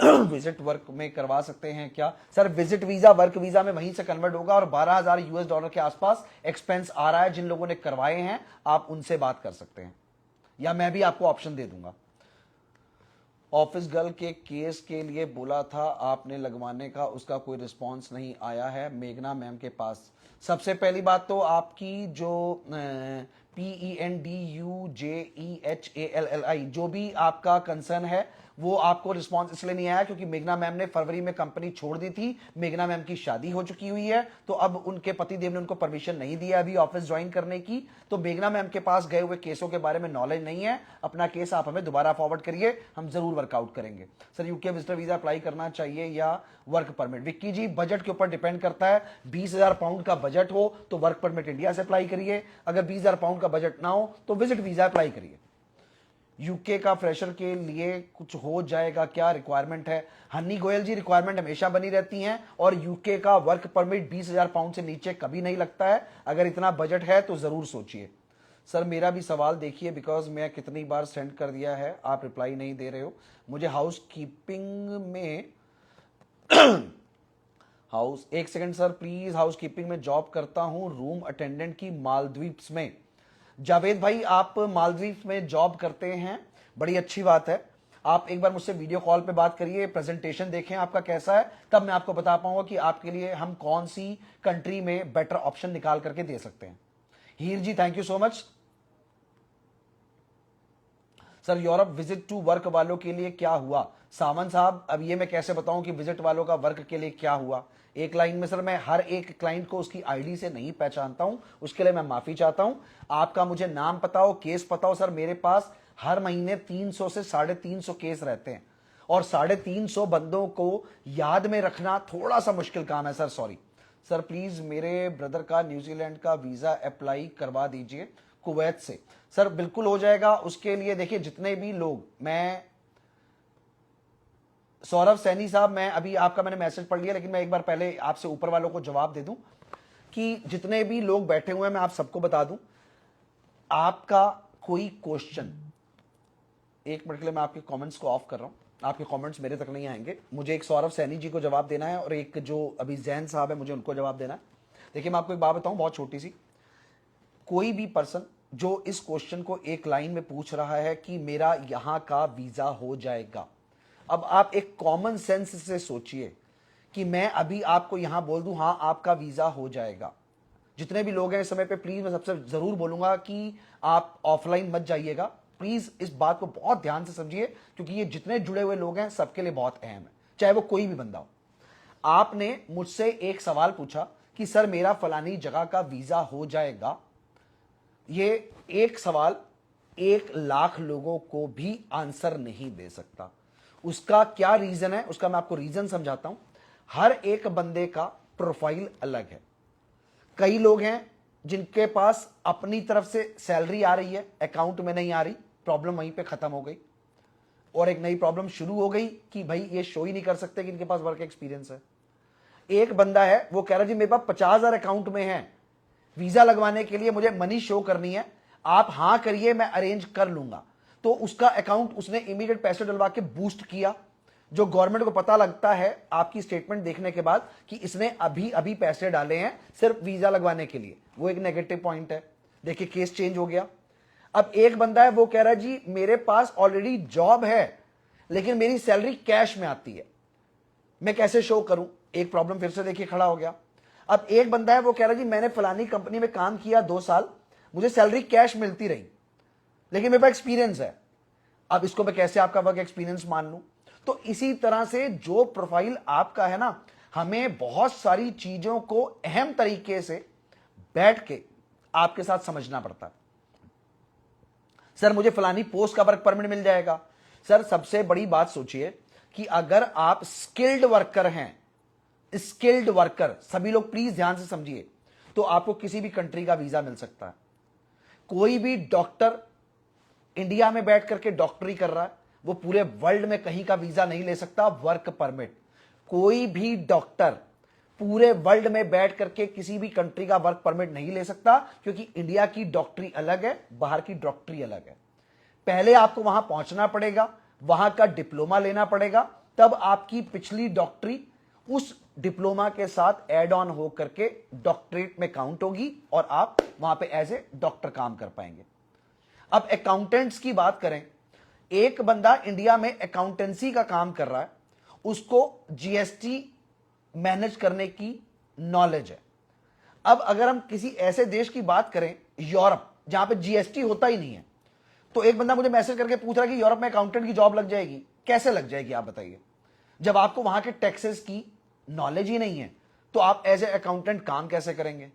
Speaker 1: विजिट वर्क में करवा सकते हैं क्या? Sir visit visa work visa में वहीं से कन्वर्ट होगा और $12,000 के आसपास एक्सपेंस आ रहा है। जिन लोगों ने करवाए हैं आप उनसे बात कर सकते हैं, या मैं भी आपको ऑप्शन दे दूंगा। ऑफिस गर्ल के केस के लिए बोला था आपने लगवाने का, उसका कोई रिस्पांस नहीं आया है मेघना मैम के पास। सबसे पहली बात तो आपकी जो PENDUJEHALLI जो भी आपका कंसर्न है वो आपको रिस्पांस इसलिए नहीं आया क्योंकि मेघना मैम ने फरवरी में कंपनी छोड़ दी थी। मेघना मैम की शादी हो चुकी हुई है, तो अब उनके पति देव ने उनको परमिशन नहीं दिया अभी ऑफिस ज्वाइन करने की। तो मेघना मैम के पास गए हुए केसों के बारे में नॉलेज नहीं है। अपना केस आप हमें दोबारा फॉरवर्ड करिए, हम जरूर वर्कआउट करेंगे। Sir UK visitor visa apply करना चाहिए या वर्क परमिट? विक्की जी बजट के ऊपर डिपेंड करता है। 20,000 पाउंड का बजट हो तो वर्क परमिट इंडिया से अप्लाई करिए, अगर 20,000 पाउंड का बजट ना हो तो विजिट वीजा अप्लाई करिए। यूके का फ्रेशर के लिए कुछ हो जाएगा क्या, रिक्वायरमेंट है? हनी गोयल जी रिक्वायरमेंट हमेशा बनी रहती हैं और यूके का वर्क परमिट 20,000 पाउंड से नीचे कभी नहीं लगता है। अगर इतना बजट है तो जरूर सोचिए। सर मेरा भी सवाल देखिए, बिकॉज मैं कितनी बार सेंड कर दिया है, आप रिप्लाई नहीं दे रहे हो। मुझे हाउस कीपिंग में एक second sir please, house keeping में जॉब करता हूं, रूम अटेंडेंट की मालदीव्स में। जावेद भाई आप मालदीव्स में जॉब करते हैं, बड़ी अच्छी बात है। आप एक बार मुझसे वीडियो कॉल पे बात करिए, प्रेजेंटेशन देखें आपका कैसा है, तब मैं आपको बता पाऊंगा कि आपके लिए हम कौन सी कंट्री में बेटर ऑप्शन निकाल करके दे सकते हैं। Heer ji thank you so much. Sir Europe visit to work वालों के लिए क्या हुआ? सावंत साहब अब ये मैं कैसे बताऊं कि विजिट वालों का वर्क के लिए क्या हुआ। एक लाइन में सर मैं हर एक क्लाइंट को उसकी आईडी से नहीं पहचानता हूं, उसके लिए मैं माफी चाहता हूं। आपका मुझे नाम पता हो, केस पता हो। सर मेरे पास हर महीने 300 से 350 केस रहते हैं और 350 बंदों को याद में रखना थोड़ा सा मुश्किल काम है। Sir sorry. सर प्लीज मेरे ब्रदर का न्यूजीलैंड का वीजा अप्लाई करवा दीजिए कुवैत से। सर बिल्कुल हो जाएगा। उसके लिए देखिए जितने भी लोग, मैं सौरभ सैनी साहब, मैं अभी आपका मैंने मैसेज पढ़ लिया, लेकिन मैं एक बार पहले आपसे ऊपर वालों को जवाब दे दूं कि जितने भी लोग बैठे हुए हैं मैं आप सबको बता दूं, आपका कोई क्वेश्चन, एक मिनट के लिए मैं आपके कमेंट्स को ऑफ कर रहा हूँ, आपके कमेंट्स मेरे तक नहीं आएंगे। मुझे एक सौरभ सैनी जी को जवाब देना है और एक जो अभी जैन साहब है मुझे उनको जवाब देना है। देखिए मैं आपको एक बात बताऊं बहुत छोटी सी, कोई भी पर्सन जो इस क्वेश्चन को एक लाइन में पूछ रहा है कि मेरा यहां का वीजा हो जाएगा, अब आप एक कॉमन सेंस से सोचिए कि मैं अभी आपको यहां बोल दूं हां आपका वीजा हो जाएगा। जितने भी लोग हैं इस समय पे प्लीज मैं सबसे जरूर बोलूंगा कि आप ऑफलाइन मत जाइएगा, प्लीज इस बात को बहुत ध्यान से समझिए, क्योंकि ये जितने जुड़े हुए लोग हैं सबके लिए बहुत अहम है, चाहे वो कोई भी बंदा हो। आपने मुझसे एक सवाल पूछा कि सर मेरा फलानी जगह का वीजा हो जाएगा, ये एक सवाल 1,00,000 लोगों को भी आंसर नहीं दे सकता। उसका क्या रीजन है, उसका मैं आपको रीजन समझाता हूं। हर एक बंदे का प्रोफाइल अलग है। कई लोग हैं जिनके पास अपनी तरफ से सैलरी आ रही है, अकाउंट में नहीं आ रही, प्रॉब्लम वहीं पे खत्म हो गई, और एक नई प्रॉब्लम शुरू हो गई कि भाई ये शो ही नहीं कर सकते कि इनके पास वर्क एक्सपीरियंस है। एक बंदा है वो कह रहा है जी मेरे पास 50,000 अकाउंट में है, वीजा लगवाने के लिए मुझे मनी शो करनी है, आप हां करिए मैं अरेंज कर लूंगा। तो उसका अकाउंट उसने इमीडिएट पैसे डलवा के बूस्ट किया। जो गवर्नमेंट को पता लगता है आपकी स्टेटमेंट देखने के बाद कि इसने अभी अभी पैसे डाले हैं सिर्फ वीजा लगवाने के लिए, वो एक नेगेटिव पॉइंट है। देखिए केस चेंज हो गया। अब एक बंदा है वो कह रहा है जी मेरे पास ऑलरेडी जॉब है लेकिन मेरी सैलरी कैश में आती है, मैं कैसे शो करूं, एक प्रॉब्लम फिर से देखिए खड़ा हो गया। अब एक बंदा है वो कह रहा है जी मैंने फलानी कंपनी में काम किया 2 साल, मुझे सैलरी कैश मिलती रही लेकिन मेरे पास एक्सपीरियंस है, अब इसको मैं कैसे आपका वर्क एक्सपीरियंस मान लूं। तो इसी तरह से जो प्रोफाइल आपका है ना, हमें बहुत सारी चीजों को अहम तरीके से बैठ के आपके साथ समझना पड़ता है। सर मुझे फलानी पोस्ट का वर्क परमिट मिल जाएगा। सर सबसे बड़ी बात सोचिए कि अगर आप स्किल्ड वर्कर हैं, स्किल्ड वर्कर, सभी लोग प्लीज ध्यान से समझिए, तो आपको किसी भी कंट्री का वीजा मिल सकता है। कोई भी डॉक्टर इंडिया में बैठ करके डॉक्टरी कर रहा है वो पूरे वर्ल्ड में कहीं का वीजा नहीं ले सकता वर्क परमिट। कोई भी डॉक्टर पूरे वर्ल्ड में बैठ करके किसी भी कंट्री का वर्क परमिट नहीं ले सकता, क्योंकि इंडिया की डॉक्टरी अलग है, बाहर की डॉक्टरी अलग है। पहले आपको वहां पहुंचना पड़ेगा, वहां का डिप्लोमा लेना पड़ेगा, तब आपकी पिछली डॉक्टरी उस डिप्लोमा के साथ एड ऑन हो करके डॉक्टरेट में काउंट होगी और आप वहां पे एज ए डॉक्टर काम कर पाएंगे। अब अकाउंटेंट्स की बात करें, एक बंदा इंडिया में अकाउंटेंसी का काम कर रहा है, उसको जीएसटी मैनेज करने की नॉलेज है। अब अगर हम किसी ऐसे देश की बात करें यूरोप जहां पे जीएसटी होता ही नहीं है, तो एक बंदा मुझे मैसेज करके पूछ रहा है कि यूरोप में अकाउंटेंट की जॉब लग जाएगी, कैसे लग जाएगी आप बताइए। जब आपको वहां के टैक्सेस की नॉलेज ही नहीं है तो आप एज ए अकाउंटेंट काम कैसे करेंगे।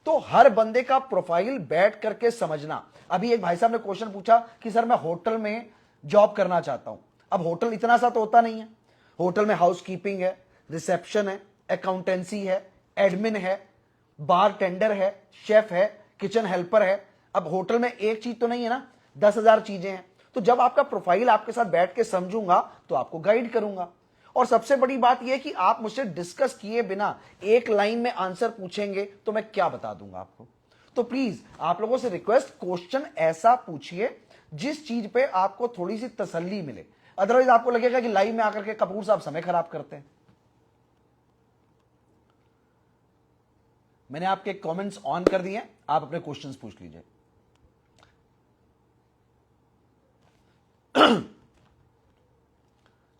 Speaker 1: तो हर बंदे का प्रोफाइल बैठ करके समझना। अभी एक भाई साहब ने क्वेश्चन पूछा कि सर मैं होटल में जॉब करना चाहता हूं। अब होटल इतना सा तो होता नहीं है, होटल में हाउस कीपिंग है, रिसेप्शन है, अकाउंटेंसी है, एडमिन है, बार टेंडर है, शेफ है, किचन हेल्पर है। अब होटल में एक चीज तो नहीं है ना, 10,000 चीजें हैं। तो जब आपका प्रोफाइल आपके साथ बैठ के समझूंगा तो आपको गाइड करूंगा। और सबसे बड़ी बात यह कि आप मुझसे डिस्कस किए बिना एक लाइन में आंसर पूछेंगे तो मैं क्या बता दूंगा आपको। तो प्लीज आप लोगों से रिक्वेस्ट, क्वेश्चन ऐसा पूछिए जिस चीज पे आपको थोड़ी सी तसल्ली मिले, अदरवाइज आपको लगेगा कि लाइव में आकर के कपूर साहब समय खराब करते हैं। मैंने आपके कमेंट्स ऑन कर दिए, आप अपने क्वेश्चंस पूछ लीजिए।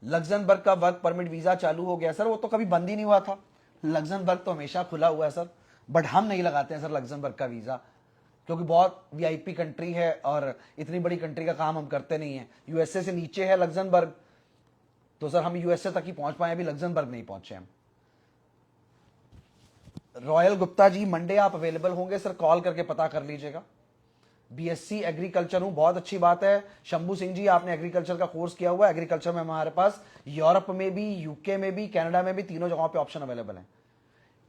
Speaker 1: लग्जमबर्ग का वर्क परमिट वीजा चालू हो गया। सर वो तो कभी बंद ही नहीं हुआ था, लग्जमबर्ग तो हमेशा खुला हुआ है सर, बट हम नहीं लगाते हैं सर लग्जमबर्ग का वीजा, क्योंकि बहुत वीआईपी कंट्री है और इतनी बड़ी कंट्री का काम हम करते नहीं है। यूएसए से नीचे है लग्जमबर्ग, तो सर हम यूएसए तक ही पहुंच पाए, अभी लग्जमबर्ग नहीं पहुंचे हम। रॉयल गुप्ता जी मंडे आप अवेलेबल होंगे सर, कॉल करके पता कर लीजिएगा। बीएससी एग्रीकल्चर हूं, बहुत अच्छी बात है। शंभू सिंह जी आपने एग्रीकल्चर का कोर्स किया हुआ है, एग्रीकल्चर में हमारे पास यूरोप में भी, यूके में भी, कनाडा में भी, तीनों जगहों पे ऑप्शन अवेलेबल है।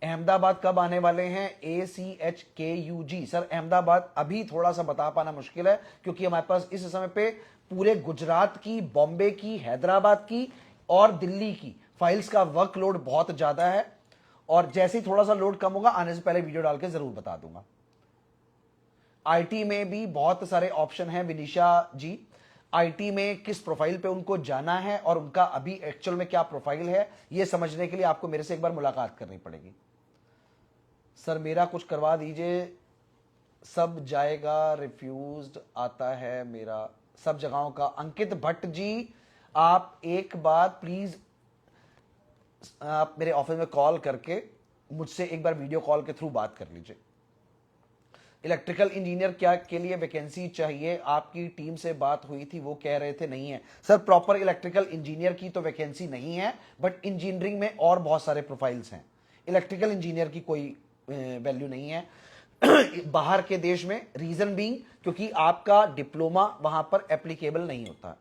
Speaker 1: अहमदाबाद कब आने वाले हैं? ACHKUG सर, अहमदाबाद अभी थोड़ा सा बता पाना मुश्किल है, क्योंकि हमारे पास इस समय पे पूरे गुजरात की, बॉम्बे की, हैदराबाद की और दिल्ली की फाइल्स का वर्कलोड बहुत ज्यादा है, और जैसे ही थोड़ा सा लोड कम होगा आने से पहले वीडियो डाल के जरूर बता दूंगा। आईटी में भी बहुत सारे ऑप्शन हैं विनिशा जी। आईटी में किस प्रोफाइल पे उनको जाना है और उनका अभी एक्चुअल में क्या प्रोफाइल है, ये समझने के लिए आपको मेरे से एक बार मुलाकात करनी पड़ेगी। सर मेरा कुछ करवा दीजिए, सब जाएगा रिफ्यूज्ड आता है मेरा सब जगहों का। अंकित भट्ट जी, आप एक बार प्लीज आप मेरे ऑफिस में कॉल करके मुझसे एक बार वीडियो कॉल के थ्रू बात कर लीजिए। इलेक्ट्रिकल इंजीनियर क्या के लिए वैकेंसी चाहिए, आपकी टीम से बात हुई थी, वो कह रहे थे नहीं है। सर प्रॉपर इलेक्ट्रिकल इंजीनियर की तो वैकेंसी नहीं है, बट इंजीनियरिंग में और बहुत सारे प्रोफाइल्स हैं। इलेक्ट्रिकल इंजीनियर की कोई वैल्यू नहीं है बाहर के देश में, रीजन बीइंग क्योंकि आपका डिप्लोमा वहां पर एप्लीकेबल नहीं होता।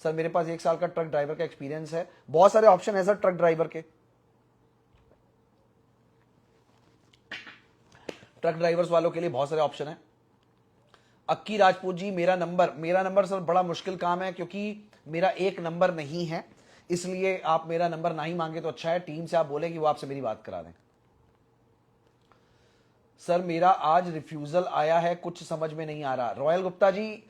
Speaker 1: सर मेरे पास 1 साल का ट्रक ड्राइवर का एक्सपीरियंस है। बहुत सारे ऑप्शन है सर ट्रक ड्राइवर के। ट्रक ड्राइवर्स वालों के लिए बहुत सारे ऑप्शन है। अक्की राजपूत जी, मेरा नंबर सर बड़ा मुश्किल काम है क्योंकि मेरा एक नंबर नहीं है, इसलिए आप मेरा नंबर ना ही मांगे तो अच्छा है। टीम से आप बोले कि वो आपसे मेरी बात करा दें। सर मेरा आज रिफ्यूजल आया है, कुछ समझ में नहीं आ रहा। रॉयल गुप्ता जी,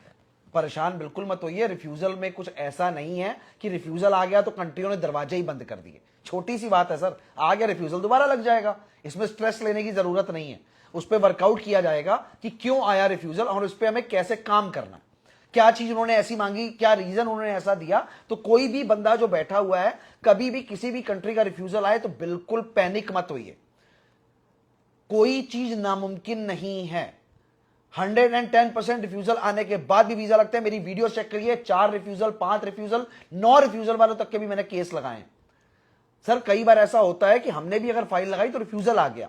Speaker 1: परेशान बिल्कुल मत होइए। रिफ्यूजल में कुछ ऐसा नहीं है कि रिफ्यूजल आ गया तो कंट्रियों ने दरवाजे ही बंद कर दिए। छोटी सी बात है सर, आ गया रिफ्यूजल दोबारा लग जाएगा, इसमें स्ट्रेस लेने की जरूरत नहीं है। उस पर वर्कआउट किया जाएगा कि क्यों आया रिफ्यूजल और उस पर हमें कैसे काम करना, क्या चीज उन्होंने ऐसी मांगी, क्या रीजन उन्होंने ऐसा दिया। तो कोई भी बंदा जो बैठा हुआ है, कभी भी किसी भी कंट्री का रिफ्यूजल आए तो बिल्कुल पैनिक मत होइए। कोई चीज नामुमकिन नहीं है। 110% रिफ्यूजल आने के बाद भी वीजा लगता है। मेरी वीडियो चेक करिए, 4 रिफ्यूजल, 5 रिफ्यूजल, 9 रिफ्यूजल वालों तक के भी मैंने केस लगाए हैं। सर कई बार ऐसा होता है कि हमने भी अगर फाइल लगाई तो रिफ्यूजल आ गया,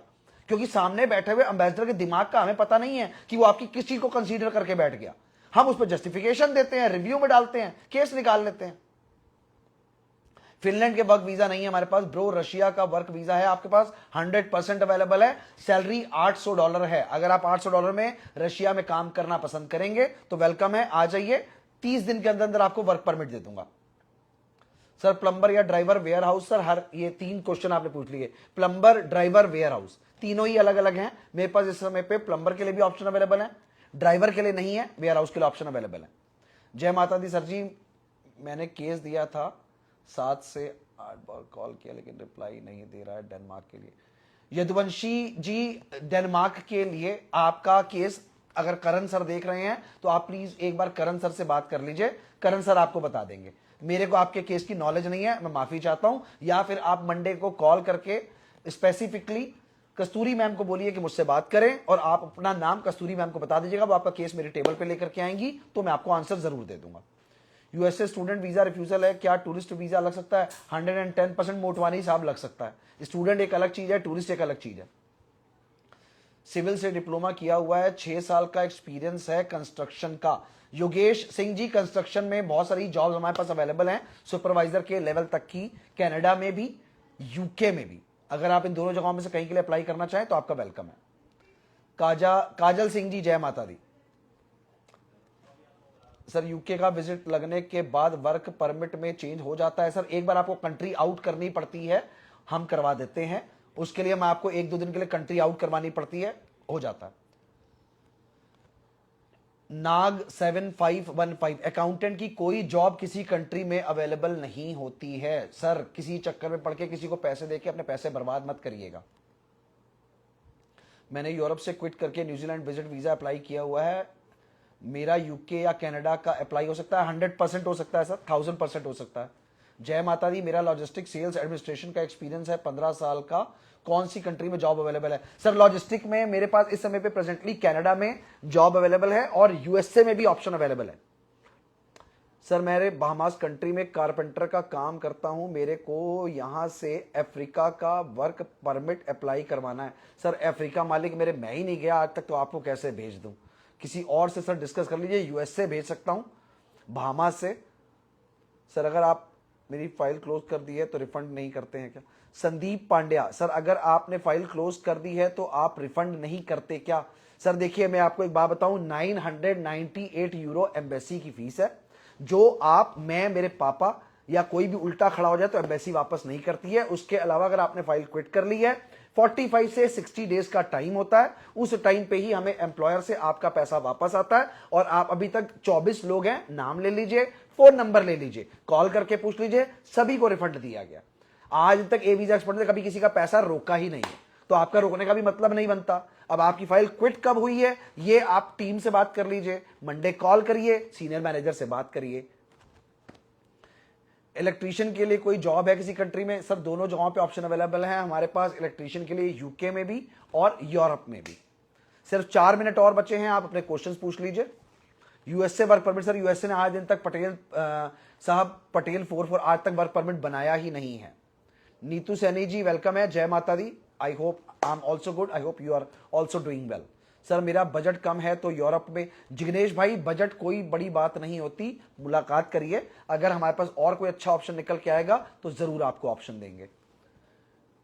Speaker 1: क्योंकि सामने बैठे हुए एम्बेसडर के दिमाग का हमें पता नहीं है कि वो आपकी किस चीज को कंसीडर करके बैठ गया। हम उस पर जस्टिफिकेशन देते हैं, रिव्यू में डालते हैं, केस निकाल लेते हैं। फिनलैंड के वर्क वीजा नहीं है हमारे पास ब्रो, रशिया का वर्क वीजा है आपके पास, 100% अवेलेबल है। सैलरी $800 है। अगर आप $800 में रशिया में काम करना पसंद करेंगे तो वेलकम है, आ जाइए। 30 दिन के अंदर अंदर आपको वर्क परमिट दे दूंगा। सर प्लम्बर या ड्राइवर वेयर हाउस, सर हर ये 3 क्वेश्चन आपने पूछ लिए। प्लम्बर, ड्राइवर, वेयर हाउस, तीनों ही अलग अलग हैं। मेरे पास इस समय पे प्लम्बर के लिए भी ऑप्शन अवेलेबल है, ड्राइवर के लिए नहीं है, वेयर हाउस के लिए ऑप्शन अवेलेबल है। जय माता दी। सर जी मैंने केस दिया था, 7 से 8 बार कॉल किया लेकिन रिप्लाई नहीं दे रहा है डेनमार्क के लिए। यदुवंशी जी, डेनमार्क के लिए आपका केस अगर करण सर देख रहे हैं तो आप प्लीज एक बार करण सर से बात कर लीजिए, करण सर आपको बता देंगे। मेरे को आपके केस की नॉलेज नहीं है, मैं माफी चाहता हूं। या फिर आप मंडे को कॉल करके स्पेसिफिकली कस्तूरी मैम को बोलिए कि मुझसे बात करें और आप अपना नाम कस्तूरी मैम को बता दीजिएगा, वो आपका केस मेरे टेबल पे लेकर के आएंगी तो मैं आपको आंसर जरूर दे दूंगा। यूएसए स्टूडेंट वीजा रिफ्यूजल है, क्या टूरिस्ट वीजा लग सकता है? 110% मोटवानी साहब लग सकता है। स्टूडेंट एक अलग चीज है, टूरिस्ट एक अलग चीज है। सिविल से डिप्लोमा किया हुआ है, 6 साल का एक्सपीरियंस है कंस्ट्रक्शन का। योगेश सिंह जी, कंस्ट्रक्शन में बहुत सारी जॉब्स हमारे पास अवेलेबल हैं, सुपरवाइजर के लेवल तक की, कनाडा में भी, यूके में भी। अगर आप इन दोनों जगहों में से कहीं के लिए अप्लाई करना चाहें तो आपका वेलकम है। काजल सिंह जी, जय माता दी। सर यूके का विजिट लगने के बाद वर्क परमिट में चेंज हो जाता है? सर एक बार आपको कंट्री आउट करनी पड़ती है, हम करवा देते हैं। उसके लिए मैं आपको 1-2 दिन के लिए कंट्री आउट करवानी पड़ती है, हो जाता है। नाग 7515, अकाउंटेंट की कोई जॉब किसी कंट्री में अवेलेबल नहीं होती है। सर किसी चक्कर में पड़ के किसी को पैसे देके अपने पैसे बर्बाद मत करिएगा। मैंने यूरोप से क्विट करके न्यूजीलैंड विजिट वीजा अप्लाई किया हुआ है, मेरा यूके या कनाडा का अप्लाई हो सकता है? 100% हो सकता है सर, 1000% हो सकता है। जय माता दी, मेरा लॉजिस्टिक सेल्स एडमिनिस्ट्रेशन का एक्सपीरियंस है 15 साल का, कौन सी कंट्री में जॉब अवेलेबल है? सर लॉजिस्टिक में मेरे पास इस समय पे प्रेजेंटली कनाडा में जॉब अवेलेबल है और यूएसए में भी ऑप्शन अवेलेबल है। सर मेरे बहामास कंट्री में कारपेंटर का काम करता हूं, मेरे को यहां से अफ्रीका का वर्क परमिट अप्लाई करवाना है। सर अफ्रीका मालिक मेरे, मैं ही नहीं गया आज तक, तो आपको कैसे भेज दूं? किसी और से सर डिस्कस कर लीजिए। यूएसए भेज सकता हूं, बहामास से। सर अगर आप मेरी फाइल क्लोज कर दी है तो रिफंड नहीं करते हैं क्या? संदीप पांड्या, सर अगर आपने फाइल क्लोज कर दी है तो आप रिफंड नहीं करते क्या? सर देखिए मैं आपको एक बात बताऊं, 998 यूरो एम्बेसी की फीस है, जो आप, मैं, मेरे पापा या कोई भी उल्टा खड़ा हो जाए तो एम्बेसी वापस नहीं करती है। उसके अलावा अगर आपने फाइल क्विट कर ली है, 45 से 60 डेज का टाइम होता है, उस टाइम पे ही हमें एम्प्लॉयर से आपका पैसा वापस आता है। और आप अभी तक 24 लोग हैं, नाम ले लीजिए, फोन नंबर ले लीजिए, कॉल करके पूछ लीजिए, सभी को रिफंड दिया गया। आज तक ए वीजा एक्सपर्ट ने कभी किसी का पैसा रोका ही नहीं है, तो आपका रोकने का भी मतलब नहीं बनता। अब आपकी फाइल क्विट कब हुई है ये आप टीम से बात कर लीजिए, मंडे कॉल करिए, सीनियर मैनेजर से बात करिए। इलेक्ट्रीशियन के लिए कोई जॉब है किसी कंट्री में? सर दोनों जगहों पे ऑप्शन अवेलेबल है हमारे पास, इलेक्ट्रीशियन के लिए यूके में भी और यूरोप में भी। सिर्फ 4 मिनट और बचे हैं, आप अपने क्वेश्चंस पूछ लीजिए। USA work permit, sir USA ने आज दिन तक साहब पटेल 44 आज तक वर्क परमिट बनाया ही नहीं है। नीतू सैनी जी वेलकम है, जय माता दी। I hope I am also good, I hope you are also doing well. Sir मेरा बजट कम है तो यूरोप में, जिग्नेश भाई बजट कोई बड़ी बात नहीं होती, मुलाकात करिए, अगर हमारे पास और कोई अच्छा ऑप्शन निकल के आएगा तो जरूर आपको ऑप्शन देंगे।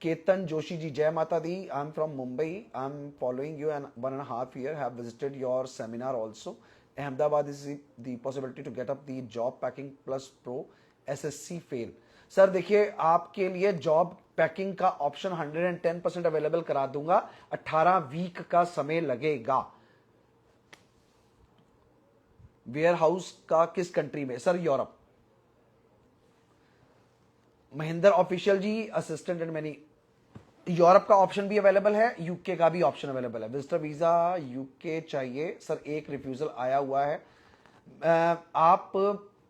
Speaker 1: केतन जोशी जी जय माता दी, I am from Mumbai, I am following you and 1.5 year, have visited your seminar also. Ahmedabad is the possibility to get up the job packing plus pro SSC fail. Sir देखिए आपके लिए जॉब पैकिंग का option 110% available करा दूंगा, 18 week का समय लगेगा। Ware house का किस कंट्री में? Sir Europe. Mahendra official ji assistant and many, Europe का ऑप्शन भी अवेलेबल है, यूके का भी ऑप्शन अवेलेबल है। विजिटर वीजा यूके चाहिए सर, एक रिफ्यूजल आया हुआ है। आप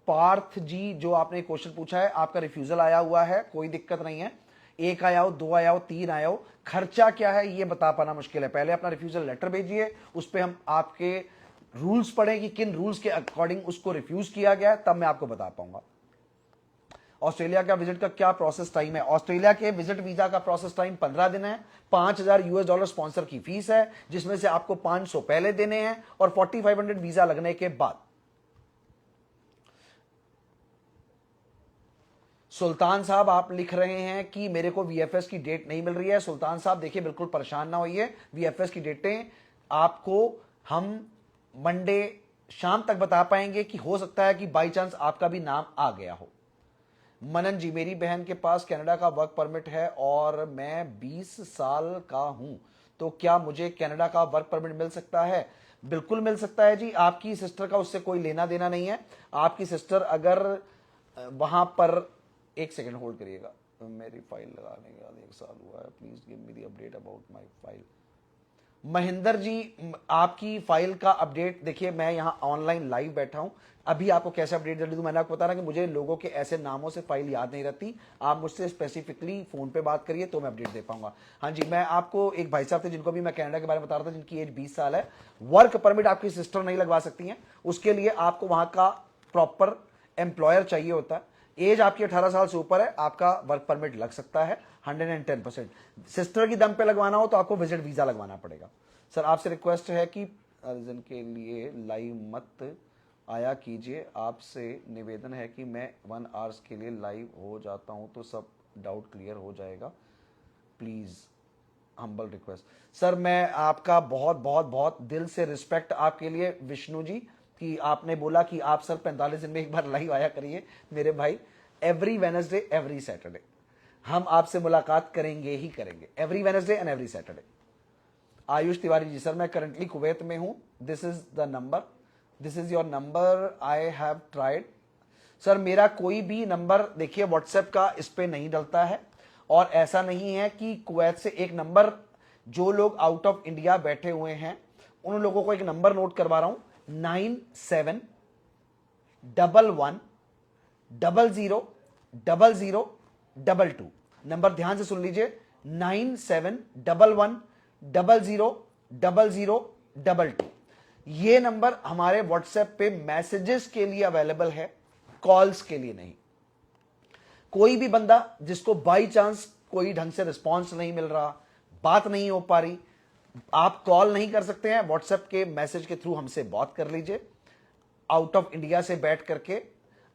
Speaker 1: पार्थ जी जो आपने क्वेश्चन पूछा है, आपका रिफ्यूजल आया हुआ है, कोई दिक्कत नहीं है। 1 आया हो, 2 आया हो, 3 आया हो, खर्चा क्या है ये बता पाना मुश्किल है। पहले अपना रिफ्यूजल लेटर भेजिए, उस पर हम आपके रूल्स पढ़ें कि किन रूल्स के अकॉर्डिंग उसको रिफ्यूज किया गया है, तब मैं आपको बता पाऊंगा। ऑस्ट्रेलिया का विजिट का क्या प्रोसेस टाइम है? ऑस्ट्रेलिया के विजिट वीजा का प्रोसेस टाइम 15 दिन है। $5000 स्पॉन्सर की फीस है, जिसमें से आपको 500 पहले देने हैं और 4500 वीजा लगने के बाद। सुल्तान साहब आप लिख रहे हैं कि मेरे को वीएफएस की डेट नहीं मिल रही है। सुल्तान साहब देखिए बिल्कुल परेशान ना होइए, वीएफएस की डेटें आपको हम मंडे शाम तक बता पाएंगे, कि हो सकता है कि बाई चांस आपका भी नाम आ गया हो। मनन जी मेरी बहन के पास कनाडा का वर्क परमिट है और मैं 20 साल का हूं, तो क्या मुझे कनाडा का वर्क परमिट मिल सकता है? बिल्कुल मिल सकता है जी, आपकी सिस्टर का उससे कोई लेना देना नहीं है। आपकी सिस्टर अगर वहां पर, एक सेकंड होल्ड करिएगा, मेरी फाइल लगाने के बाद 1 साल हुआ है, please give me the update about my file. Mahendra ji आपकी फाइल का अपडेट देखिए, मैं यहां ऑनलाइन लाइव बैठा हूं, अभी आपको कैसे अपडेट दे दूं? मैंने आपको बता रहा कि मुझे लोगों के ऐसे नामों से फाइल याद नहीं रहती, आप मुझसे स्पेसिफिकली फोन पे बात करिए तो मैं अपडेट दे पाऊंगा। हाँ जी, मैं आपको एक भाई साहब थे जिनको भी मैं कनाडा के बारे में बता रहा था, जिनकी एज 20 साल है, वर्क परमिट आपकी सिस्टर नहीं लगवा सकती हैं, उसके लिए आपको वहां का प्रॉपर एम्प्लॉयर चाहिए होता है। एज आपकी 18 साल से ऊपर है, आपका वर्क परमिट लग सकता है 110%। सिस्टर की दम पे लगवाना हो तो आपको विजिट वीजा लगवाना पड़ेगा। सर आपसे रिक्वेस्ट है कि अर्जन के लिए लाइव मत आया कीजिए, आपसे निवेदन है कि मैं 1 आवर्स के लिए लाइव हो जाता हूं तो सब डाउट क्लियर हो जाएगा, प्लीज हम्बल रिक्वेस्ट। सर मैं आपका बहुत बहुत बहुत दिल से रिस्पेक्ट आपके लिए विष्णु जी, कि आपने बोला कि आप सर 45 दिन में एक बार लाइव आया करिए मेरे भाई, एवरी वेडनेसडे एवरी सैटरडे हम आपसे मुलाकात करेंगे ही करेंगे, every Wednesday and every Saturday. Ayush Tiwari ji sir मैं करंटली कुवैत में हूं, this is the number, this is your number, I have tried. Sir मेरा कोई भी नंबर देखिए व्हाट्सएप का इस पे नहीं डलता है, और ऐसा नहीं है कि कुवैत से एक नंबर, जो लोग आउट ऑफ इंडिया बैठे हुए हैं उन लोगों को एक नंबर नोट करवा रहा हूं, 9711000022। नंबर ध्यान से सुन लीजिए, 9711000022। ये नंबर हमारे व्हाट्सएप पे मैसेजेस के लिए अवेलेबल है, कॉल्स के लिए नहीं। कोई भी बंदा जिसको बाई चांस कोई ढंग से रिस्पॉन्स नहीं मिल रहा, बात नहीं हो पा रही, आप कॉल नहीं कर सकते हैं, व्हाट्सएप के मैसेज के थ्रू हमसे बात कर लीजिए। आउट ऑफ इंडिया से बैठ करके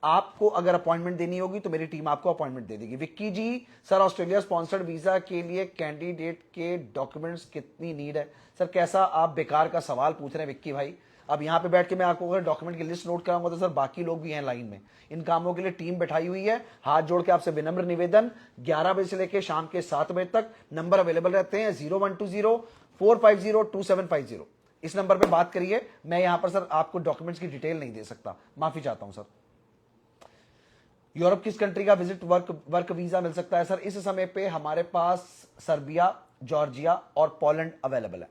Speaker 1: आपको अगर अपॉइंटमेंट देनी होगी तो मेरी टीम आपको अपॉइंटमेंट दे देगी। विक्की जी सर ऑस्ट्रेलिया स्पॉन्सर्ड वीजा के लिए कैंडिडेट के डॉक्यूमेंट्स कितनी नीड है? सर कैसा आप बेकार का सवाल पूछ रहे हैं विक्की भाई, अब यहाँ पे बैठ के मैं आपको अगर डॉक्यूमेंट की लिस्ट नोट कराऊंगा तो सर बाकी लोग भी हैं लाइन में, इन कामों के लिए टीम बैठाई हुई है। हाथ जोड़ के आपसे विनम्र निवेदन, 11 बजे से लेकर शाम के 7 बजे तक नंबर अवेलेबल रहते हैं 0120-450-2750। इस नंबर पे बात करिए। मैं यहां पर सर आपको डॉक्यूमेंट्स की डिटेल नहीं दे सकता, माफी चाहता हूं सर। यूरोप किस कंट्री का विजिट वर्क वीजा मिल सकता है? सर इस समय पे हमारे पास सर्बिया, जॉर्जिया और पोलैंड अवेलेबल है।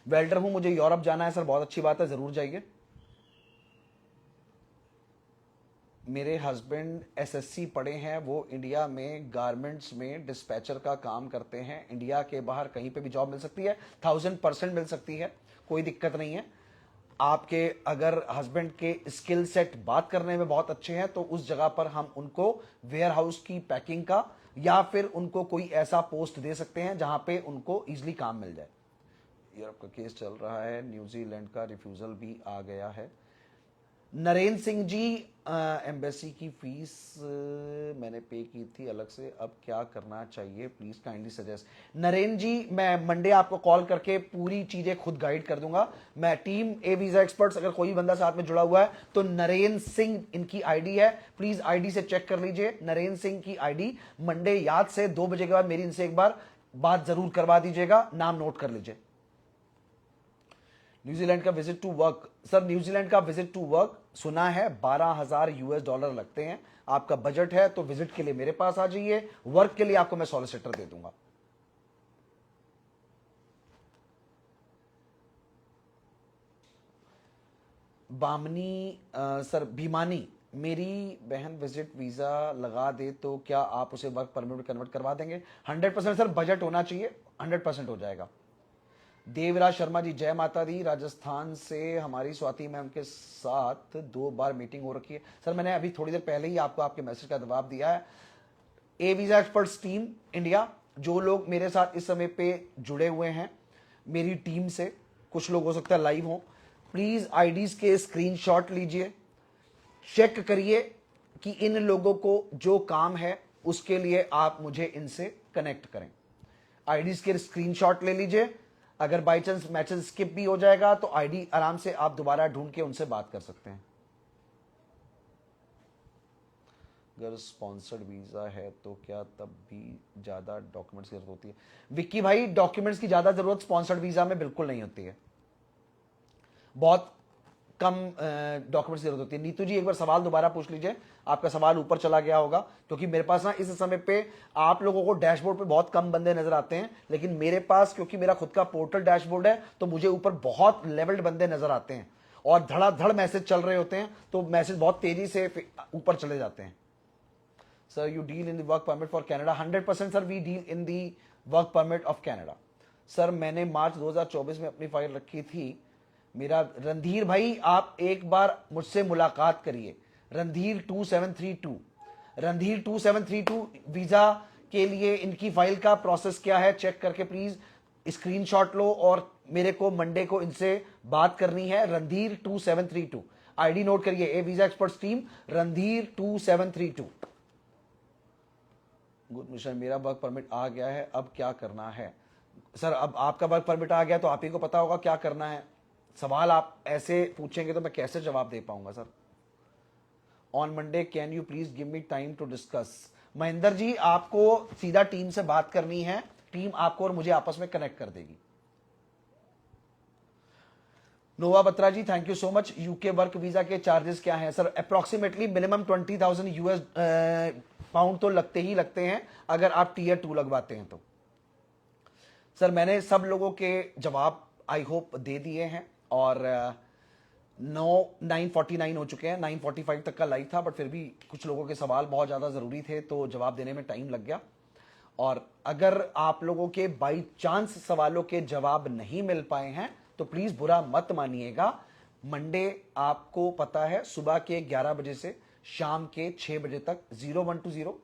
Speaker 1: वेल्डर हूं, मुझे यूरोप जाना है सर, बहुत अच्छी बात है, जरूर जाइए। मेरे हस्बैंड एसएससी पढ़े हैं, वो इंडिया में गारमेंट्स में डिस्पैचर का काम करते हैं। इंडिया के बाहर कहीं पे भी जॉब मिल सकती है, 1000% मिल सकती है, कोई दिक्कत नहीं है। आपके अगर हस्बैंड के स्किल सेट बात करने में बहुत अच्छे हैं तो उस जगह पर हम उनको वेयर हाउस की पैकिंग का या फिर उनको कोई ऐसा पोस्ट दे सकते हैं जहां पे उनको इजीली काम मिल जाए। यूरोप का केस चल रहा है, न्यूजीलैंड का रिफ्यूजल भी आ गया है। नरेंद्र सिंह जी, एम्बेसी की फीस मैंने पे की थी अलग से, अब क्या करना चाहिए, प्लीज काइंडली सजेस्ट। नरेंद्र जी, मैं मंडे आपको कॉल करके पूरी चीजें खुद गाइड कर दूंगा। मैं टीम ए वीजा एक्सपर्ट्स, अगर कोई बंदा साथ में जुड़ा हुआ है तो नरेंद्र सिंह इनकी आईडी है, प्लीज आईडी से चेक कर लीजिए। नरेंद्र सिंह की आईडी, मंडे याद से 2 बजे के बाद मेरी इनसे एक बार बात जरूर करवा दीजिएगा, नाम नोट कर लीजिए। न्यूजीलैंड का visit to work, sir New Zealand का विजिट टू वर्क सुना है $12,000 लगते हैं। आपका बजट है तो विजिट के लिए मेरे पास आ जाइए, वर्क के लिए आपको मैं सॉलिसिटर दे दूंगा। बामनी सर, भीमानी, मेरी बहन विजिट वीजा लगा दे तो क्या आप उसे वर्क परमिट में कन्वर्ट करवा देंगे? 100% सर, बजट होना चाहिए, 100% हो जाएगा। देवराज शर्मा जी, जय माता दी, राजस्थान से हमारी स्वाति मैम के साथ 2 बार मीटिंग हो रखी है। सर मैंने अभी थोड़ी देर पहले ही आपको आपके मैसेज का जवाब दिया है। ए वीजा एक्सपर्ट्स टीम इंडिया, जो लोग मेरे साथ इस समय पे जुड़े हुए हैं मेरी टीम से, कुछ लोग हो सकता है लाइव हो, प्लीज आईडीज के स्क्रीनशॉट लीजिए, चेक करिए कि इन लोगों को जो काम है उसके लिए आप मुझे इनसे कनेक्ट करें। आईडीज के स्क्रीनशॉट ले लीजिए, अगर बाई चांस मैचेस स्किप भी हो जाएगा तो आईडी आराम से आप दोबारा ढूंढ के उनसे बात कर सकते हैं। अगर स्पॉन्सर्ड वीजा है तो क्या तब भी ज्यादा डॉक्यूमेंट्स की जरूरत होती है? विक्की भाई, डॉक्यूमेंट्स की ज्यादा जरूरत स्पॉन्सर्ड वीजा में बिल्कुल नहीं होती है, बहुत कम डॉक्यूमेंट्स की जरूरत होती है। नीतू जी, एक बार सवाल दोबारा पूछ लीजिए, आपका सवाल ऊपर चला गया होगा, क्योंकि मेरे पास ना इस समय पे आप लोगों को डैशबोर्ड पे बहुत कम बंदे नजर आते हैं, लेकिन मेरे पास क्योंकि मेरा खुद का पोर्टल डैशबोर्ड है तो मुझे ऊपर बहुत लेवल्ड बंदे नजर आते हैं और धड़ाधड़ मैसेज चल रहे होते हैं, तो मैसेज बहुत तेजी से ऊपर चले जाते हैं। Sir, you deal in the work permit for Canada? 100% sir, we deal in the work permit of Canada. Sir मैंने मार्च 2024 में अपनी फाइल रखी थी। मेरा रणधीर भाई, आप एक बार मुझसे मुलाकात करिए, रणधीर 2732, रणधीर 2732, वीजा के लिए इनकी फाइल का प्रोसेस क्या है चेक करके प्लीज स्क्रीनशॉट लो और मेरे को मंडे को इनसे बात करनी है। रणधीर 2732, आईडी नोट करिए, A visa experts team, Randhir 2732। Good mission, मेरा वर्क परमिट आ गया है, अब क्या करना है? सर अब आपका वर्क परमिट आ गया तो आप ही को पता होगा क्या करना है। सवाल आप ऐसे पूछेंगे तो मैं कैसे जवाब दे पाऊंगा sir. On Monday can you please give me time to discuss? Mahendra ji, आपको सीधा टीम से बात करनी है, टीम आपको और मुझे आपस में कनेक्ट कर देगी। Nova Batra ji, thank you so much. UK work visa के चार्जेस क्या हैं? Sir approximately minimum 20,000 US pound तो लगते ही लगते हैं अगर आप टीयर 2 लगवाते हैं तो। सर मैंने सब लोगों के जवाब आई होप दे दिए हैं और 9:49 हो चुके हैं, 9:45 तक का लाइव था, बट फिर भी कुछ लोगों के सवाल बहुत ज़्यादा ज़रूरी थे तो जवाब देने में टाइम लग गया। और अगर आप लोगों के बाई चांस सवालों के जवाब नहीं मिल पाए हैं तो प्लीज़ बुरा मत मानिएगा। मंडे आपको पता है सुबह के 11 बजे से शाम के 6 बजे तक 0120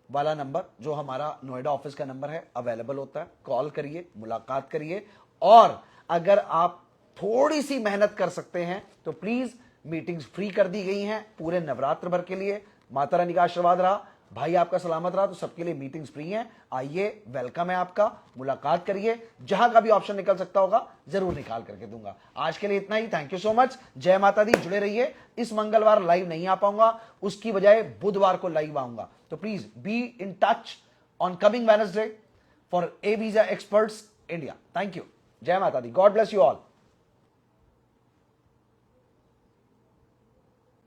Speaker 1: वाला नंबर जो हमारा नोएडा ऑफिस का नंबर है अवेलेबल होता है। कॉल करिए, मुलाकात करिए, और अगर आप थोड़ी सी मेहनत कर सकते हैं तो प्लीज मीटिंग्स फ्री कर दी गई हैं पूरे नवरात्र भर के लिए। माता रानी का आशीर्वाद रहा, भाई आपका सलामत रहा। तो सबके लिए मीटिंग्स फ्री हैं, आइए, वेलकम है आपका, मुलाकात करिए, जहां का भी ऑप्शन निकल सकता होगा जरूर निकाल करके दूंगा। आज के लिए इतना ही, थैंक यू सो मच, जय माता दी। जुड़े रहिए, इस मंगलवार लाइव नहीं आ पाऊंगा, उसकी बजाय बुधवार को लाइव आऊंगा, तो please be in touch on coming Wednesday for a visa experts India. Thank you, जय माता दी, गॉड ब्लेस यू ऑल।